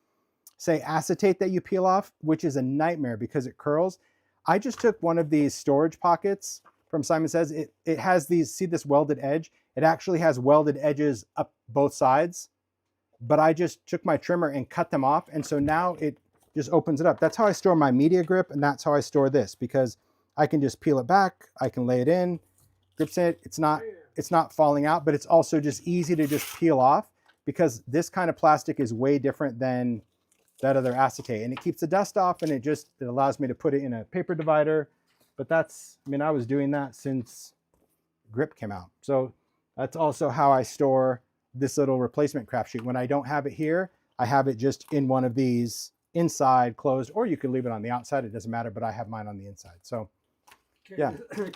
say, acetate that you peel off, which is a nightmare because it curls. I just took one of these storage pockets from Simon Says. It has these, see this welded edge? It actually has welded edges up both sides, but I just took my trimmer and cut them off. And so now it just opens it up. That's how I store my media grip, and that's how I store this, because I can just peel it back. I can lay it in, grips it. It's not falling out, but it's also just easy to just peel off because this kind of plastic is way different than that other acetate, and it keeps the dust off, and it allows me to put it in a paper divider. But that's, I mean, I was doing that since grip came out. So that's also how I store this little replacement craft sheet. When I don't have it here, I have it just in one of these inside closed, or you could leave it on the outside. It doesn't matter, but I have mine on the inside. So yeah,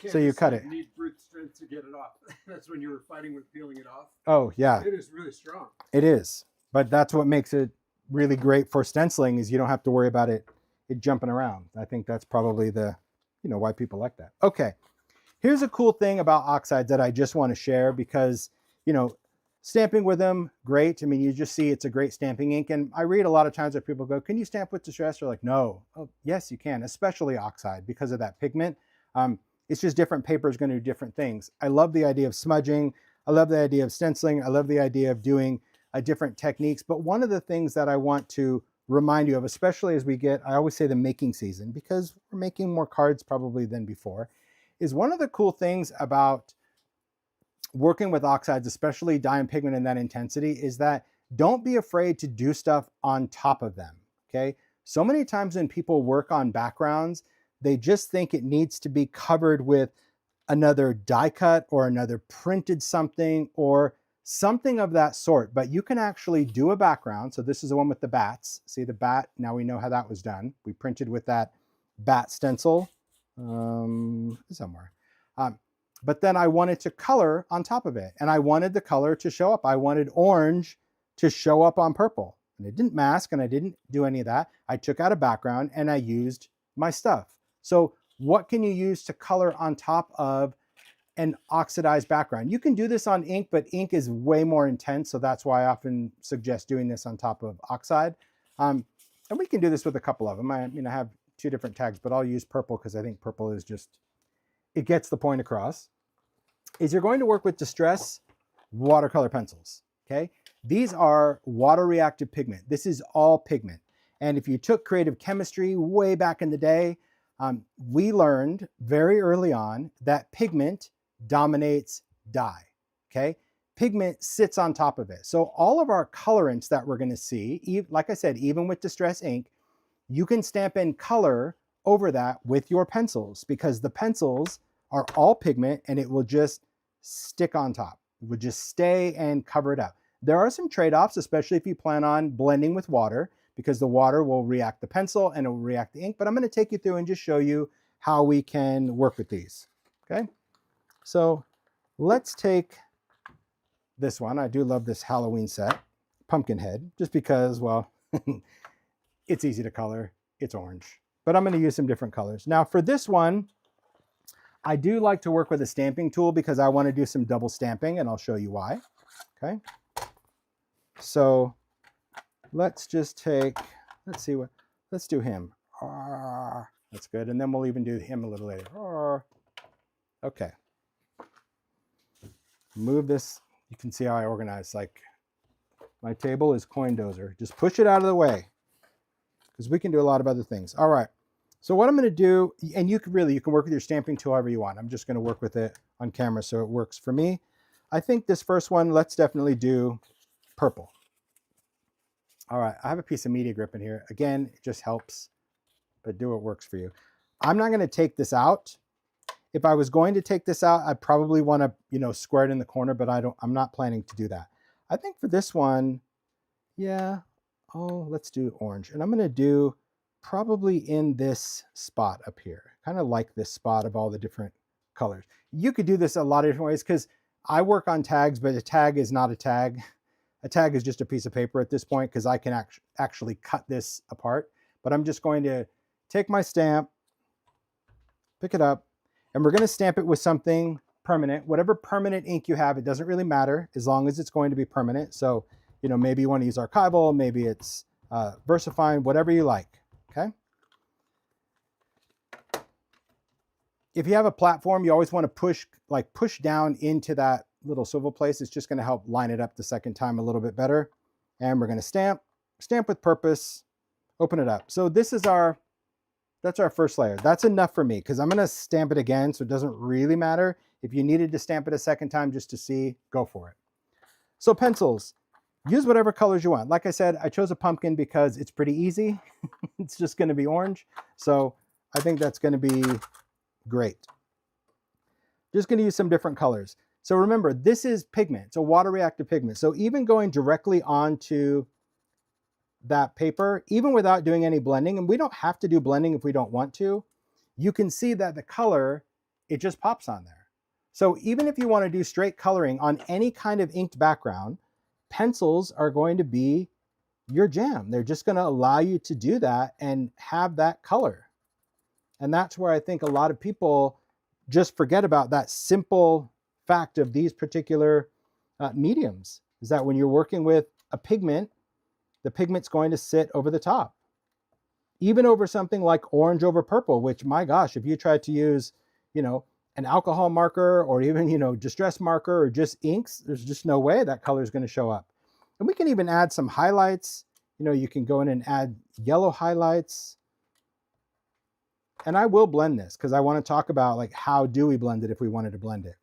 so you cut it. You need brute strength to get it off. That's when you were fighting with peeling it off. Oh yeah, it is really strong. It is, but that's what makes it really great for stenciling, is you don't have to worry about it jumping around. I think that's probably the, why people like that. Okay, here's a cool thing about oxides that I just want to share because, stamping with them, great. I mean, you just see it's a great stamping ink. And I read a lot of times where people go, can you stamp with distress? They're like, no. Oh, yes, you can, especially oxide because of that pigment. It's just different papers going to do different things. I love the idea of smudging. I love the idea of stenciling. I love the idea of doing different techniques. But one of the things that I want to remind you of, especially as we get, I always say the making season, because we're making more cards probably than before, is one of the cool things about working with oxides, especially dye and pigment in that intensity, is that don't be afraid to do stuff on top of them, okay? So many times when people work on backgrounds, they just think it needs to be covered with another die cut or another printed something or something of that sort. But you can actually do a background. So this is the one with the bats. See the bat? Now we know how that was done. We printed with that bat stencil somewhere. But then I wanted to color on top of it, and I wanted the color to show up. I wanted orange to show up on purple, and it didn't mask, and I didn't do any of that. I took out a background and I used my stuff. So what can you use to color on top of an oxidized background? You can do this on ink, but ink is way more intense. So that's why I often suggest doing this on top of oxide. And we can do this with a couple of them. I have two different tags, but I'll use purple because I think purple is just, it gets the point across. Is you're going to work with Distress watercolor pencils, okay? These are water reactive pigment. This is all pigment. And if you took creative chemistry way back in the day, we learned very early on that pigment dominates dye, okay? Pigment sits on top of it. So all of our colorants that we're gonna see, like I said, even with Distress ink, you can stamp in color over that with your pencils because the pencils are all pigment and it will just stick on top. It will just stay and cover it up. There are some trade-offs, especially if you plan on blending with water, because the water will react the pencil and it will react the ink, but I'm going to take you through and just show you how we can work with these, okay? So let's take this one. I do love this Halloween set, Pumpkinhead, just because, well, it's easy to color, it's orange, but I'm going to use some different colors. Now for this one, I do like to work with a stamping tool because I want to do some double stamping, and I'll show you why, okay? So let's just take, let's do him. That's good. And then we'll even do him a little later. Okay. Move this. You can see how I organize. Like my table is coin dozer. Just push it out of the way because we can do a lot of other things. All right. So what I'm going to do, and you can work with your stamping tool however you want. I'm just going to work with it on camera so it works for me. I think this first one, let's definitely do purple. All right, I have a piece of media grip in here. Again, it just helps, but do what works for you. I'm not going to take this out. If I was going to take this out, I'd probably want to, you know, square it in the corner, but I'm not planning to do that. I think for this one, yeah, oh, let's do orange. And I'm going to do probably in this spot up here, kind of like this spot of all the different colors. You could do this a lot of different ways because I work on tags, but a tag is not a tag. A tag is just a piece of paper at this point because I can actually cut this apart. But I'm just going to take my stamp, pick it up, and we're going to stamp it with something permanent. Whatever permanent ink you have, it doesn't really matter as long as it's going to be permanent. So, you know, maybe you want to use archival, maybe it's VersaFine, whatever you like, okay? If you have a platform, you always want to push down into that little swivel place. It's just going to help line it up the second time a little bit better. And we're going to stamp with purpose, open it up. So this is that's our first layer. That's enough for me because I'm going to stamp it again, so it doesn't really matter. If you needed to stamp it a second time just to see, go for it. So pencils, use whatever colors you want. Like I said, I chose a pumpkin because it's pretty easy. It's just going to be orange. So I think that's going to be great. Just going to use some different colors. So remember, this is pigment. It's a water reactive pigment. So even going directly onto that paper, even without doing any blending, and we don't have to do blending if we don't want to, you can see that the color, it just pops on there. So even if you want to do straight coloring on any kind of inked background, pencils are going to be your jam. They're just going to allow you to do that and have that color. And that's where I think a lot of people just forget about that simple fact of these particular mediums, is that when you're working with a pigment, the pigment's going to sit over the top. Even over something like orange over purple, which, my gosh, if you tried to use, you know, an alcohol marker or even, you know, distress marker or just inks, there's just no way that color is going to show up. And we can even add some highlights. You know, you can go in and add yellow highlights. And I will blend this because I want to talk about like how do we blend it if we wanted to blend it.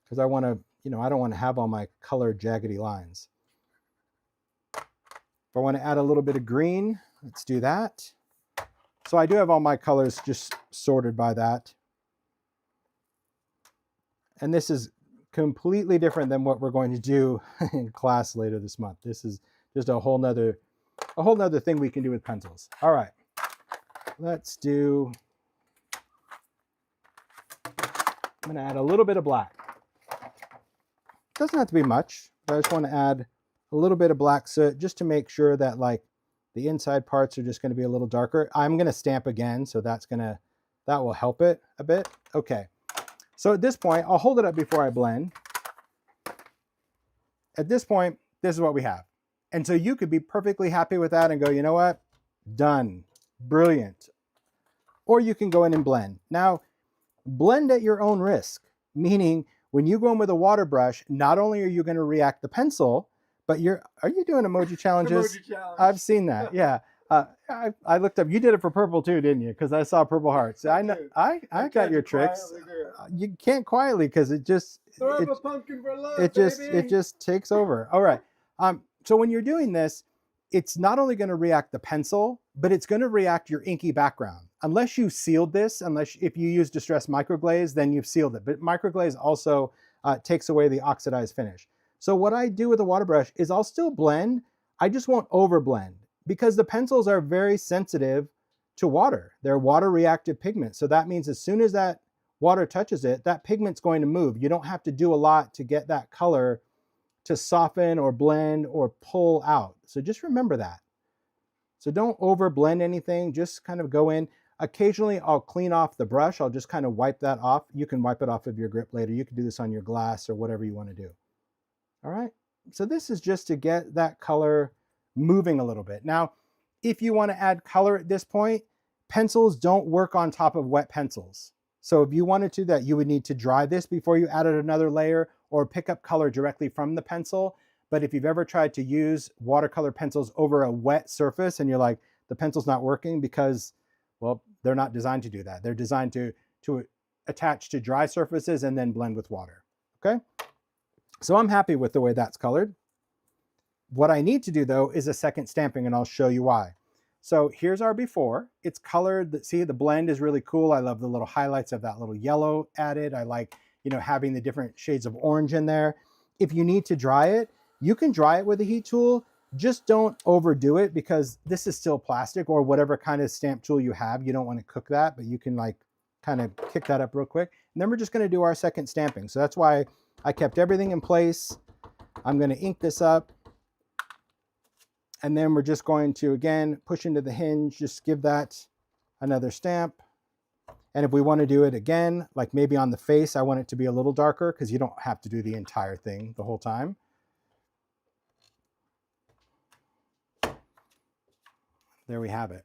Because I want to, you know, I don't want to have all my colored jaggedy lines. If I want to add a little bit of green, let's do that. So I do have all my colors just sorted by that. And this is completely different than what we're going to do in class later this month. This is just a whole nother thing we can do with pencils. All right, let's do, I'm going to add a little bit of black. Doesn't have to be much, but I just want to add a little bit of black soot just to make sure that like the inside parts are just going to be a little darker. I'm going to stamp again, so that will help it a bit. Okay, so at this point, I'll hold it up before I blend. At this point, this is what we have. And so you could be perfectly happy with that and go, you know what? Done. Brilliant. Or you can go in and blend. Now, blend at your own risk, meaning when you go in with a water brush, not only are you going to react the pencil, but are you doing emoji challenges? Emoji challenge. I've seen that, yeah. I looked up, you did it for purple too, didn't you? Because I saw purple hearts. I know, I got your tricks. You can't quietly because it just, throw up a pumpkin for love, it just takes over. All right. So when you're doing this, it's not only going to react the pencil, but it's going to react your inky background. Unless you sealed this, if you use Distress Microglaze, then you've sealed it. But Microglaze also takes away the oxidized finish. So what I do with a water brush is I'll still blend, I just won't overblend because the pencils are very sensitive to water. They're water reactive pigments. So that means as soon as that water touches it, that pigment's going to move. You don't have to do a lot to get that color to soften or blend or pull out. So just remember that. So don't over blend anything, just kind of go in. Occasionally I'll clean off the brush. I'll just kind of wipe that off. You can wipe it off of your grip later. You can do this on your glass or whatever you want to do. All right. So this is just to get that color moving a little bit. Now, if you want to add color at this point, pencils don't work on top of wet pencils. So if you wanted to, that you would need to dry this before you added another layer or pick up color directly from the pencil. But if you've ever tried to use watercolor pencils over a wet surface and you're like, the pencil's not working because, well, they're not designed to do that. They're designed to attach to dry surfaces and then blend with water, okay? So I'm happy with the way that's colored. What I need to do though is a second stamping, and I'll show you why. So here's our before. It's colored. See, the blend is really cool. I love the little highlights of that little yellow added. I like, you know, having the different shades of orange in there. If you need to dry it, you can dry it with a heat tool. Just don't overdo it, because this is still plastic, or whatever kind of stamp tool you have. You don't want to cook that, but you can like kind of kick that up real quick. And then we're just going to do our second stamping. So that's why I kept everything in place. I'm going to ink this up. And then we're just going to, again, push into the hinge, just give that another stamp. And if we want to do it again, like maybe on the face, I want it to be a little darker, because you don't have to do the entire thing the whole time. There we have it.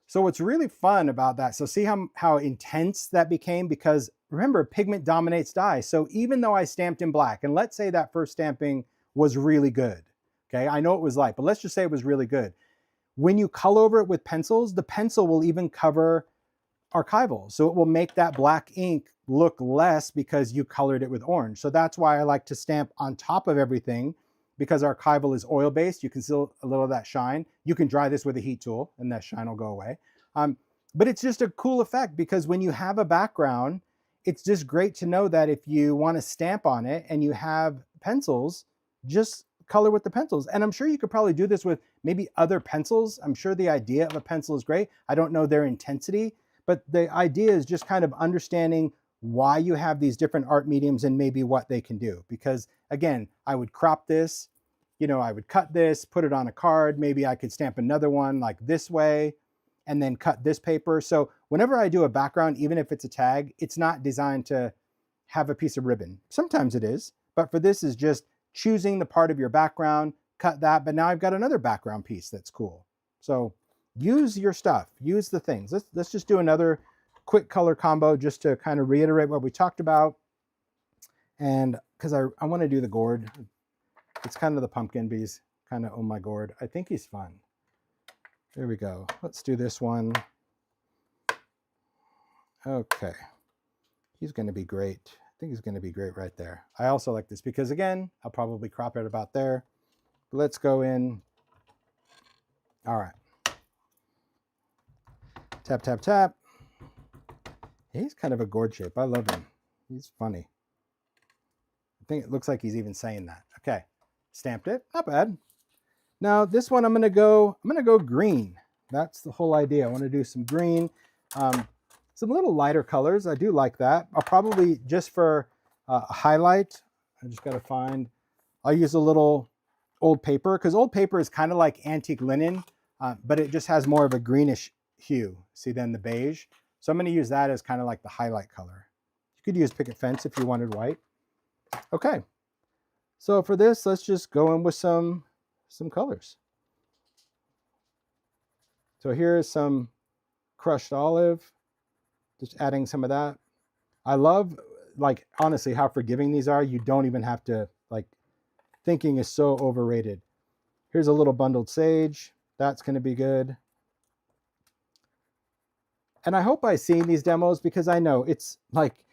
So what's really fun about that, so see how intense that became? Because remember, pigment dominates dye. So even though I stamped in black, and let's say that first stamping was really good, okay? I know it was light, but let's just say it was really good. When you color over it with pencils, the pencil will even cover archival. So it will make that black ink look less because you colored it with orange. So that's why I like to stamp on top of everything, because archival is oil-based. You can still a little of that shine. You can dry this with a heat tool and that shine will go away. But it's just a cool effect, because when you have a background, it's just great to know that if you want to stamp on it and you have pencils, just color with the pencils. And I'm sure you could probably do this with maybe other pencils. I'm sure the idea of a pencil is great. I don't know their intensity, but the idea is just kind of understanding why you have these different art mediums and maybe what they can do. Because again, I would crop this, you know, I would cut this, put it on a card. Maybe I could stamp another one like this way and then cut this paper. So whenever I do a background, even if it's a tag, it's not designed to have a piece of ribbon. Sometimes it is, but for this is just choosing the part of your background, cut that, but now I've got another background piece that's cool. So use your stuff, use the things. Let's just do another quick color combo just to kind of reiterate what we talked about. And because I want to do the gourd. It's kind of the pumpkin, but he's kind of, oh my gourd. I think he's fun. There we go. Let's do this one. Okay. He's going to be great. I think he's going to be great right there. I also like this because, again, I'll probably crop it about there. Let's go in. All right. Tap, tap, tap. He's kind of a gourd shape. I love him. He's funny. I think it looks like he's even saying that. Okay. Stamped it. Not bad. Now this one I'm gonna go green. That's the whole idea. I want to do some green, some little lighter colors. I do like that. I'll probably, just for a highlight, I just gotta find, I'll use a little old paper, because old paper is kind of like antique linen, but it just has more of a greenish hue, see, than the beige. So I'm gonna use that as kind of like the highlight color. You could use picket fence if you wanted white. Okay. So for this, let's just go in with some colors. So here's some crushed olive, just adding some of that. I love, like, honestly, how forgiving these are. You don't even have to, like, thinking is so overrated. Here's a little bundled sage. That's going to be good. And I hope I've seen these demos, because I know it's like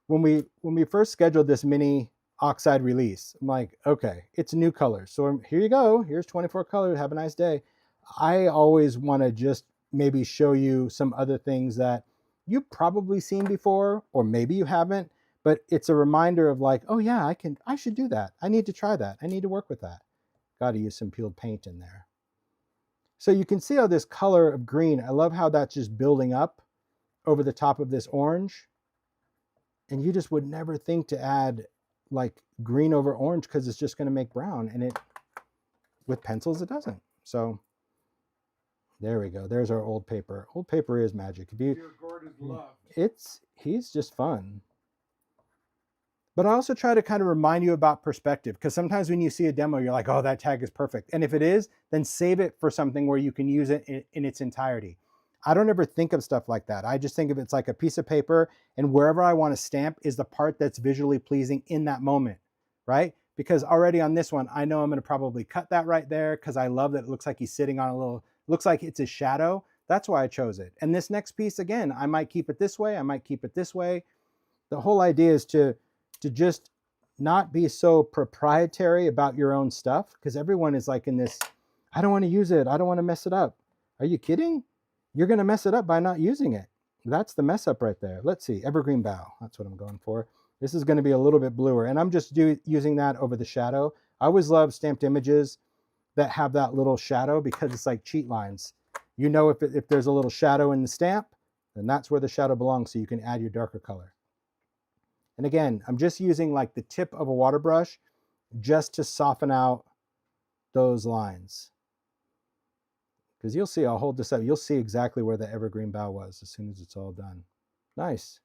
when we first scheduled this mini oxide release, I'm like, okay, it's new colors. So here you go. Here's 24 colors. Have a nice day. I always want to just maybe show you some other things that you've probably seen before, or maybe you haven't, but it's a reminder of like, oh yeah, I should do that. I need to try that. I need to work with that. Got to use some peeled paint in there. So you can see how this color of green, I love how that's just building up over the top of this orange. And you just would never think to add like green over orange, because it's just going to make brown, and it, with pencils, it doesn't. So there we go. There's our old paper. Old paper is magic. If you, gourd is loved. He's just fun. But I also try to kind of remind you about perspective, because sometimes when you see a demo, you're like, oh, that tag is perfect. And if it is, then save it for something where you can use it in its entirety. I don't ever think of stuff like that. I just think of it's like a piece of paper, and wherever I want to stamp is the part that's visually pleasing in that moment, right? Because already on this one, I know I'm going to probably cut that right there, because I love that it looks like he's sitting on a little, looks like it's a shadow. That's why I chose it. And this next piece, again, I might keep it this way. I might keep it this way. The whole idea is to just not be so proprietary about your own stuff, because everyone is like in this, I don't want to use it, I don't want to mess it up. Are you kidding? You're going to mess it up by not using it. That's the mess up right there. Let's see, evergreen bough. That's what I'm going for. This is going to be a little bit bluer, and I'm just using that over the shadow. I always love stamped images that have that little shadow, because it's like cheat lines. You know, if there's a little shadow in the stamp, then that's where the shadow belongs, so you can add your darker color. And again, I'm just using like the tip of a water brush just to soften out those lines. Because you'll see, I'll hold this up, you'll see exactly where the evergreen bough was as soon as it's all done. Nice.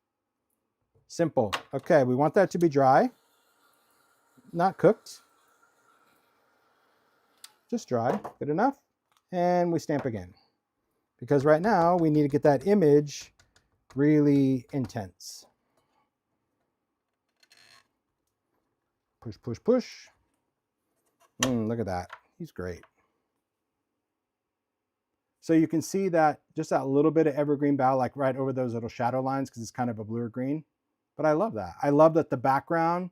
Simple. Okay, we want that to be dry, not cooked. Just dry, good enough. And we stamp again. Because right now we need to get that image really intense. Push, push, push. Look at that. He's great. So you can see that just that little bit of evergreen bough, like right over those little shadow lines, because it's kind of a bluer green. But I love that. I love that the background,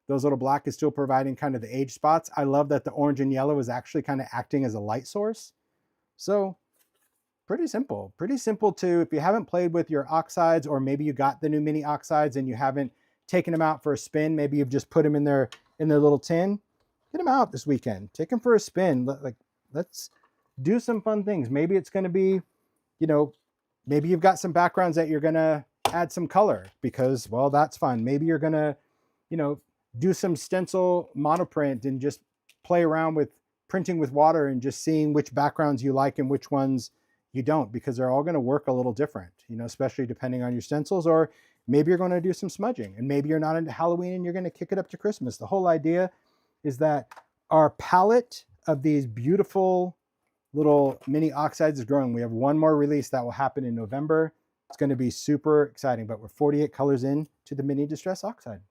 those little black, is still providing kind of the age spots. I love that the orange and yellow is actually kind of acting as a light source. So pretty simple to, if you haven't played with your oxides, or maybe you got the new mini oxides and you haven't taken them out for a spin, maybe you've just put them in their little tin, get them out this weekend, take them for a spin. Like, let's do some fun things. Maybe it's going to be, you know, maybe you've got some backgrounds that you're going to add some color because, well, that's fun. Maybe you're going to, you know, do some stencil monoprint and just play around with printing with water and just seeing which backgrounds you like and which ones you don't, because they're all going to work a little different, you know, especially depending on your stencils. Or maybe you're going to do some smudging, and maybe you're not into Halloween and you're going to kick it up to Christmas. The whole idea is that our palette of these beautiful little mini oxides is growing. We have one more release that will happen in November. It's going to be super exciting, but we're 48 colors in to the Mini Distress Oxide.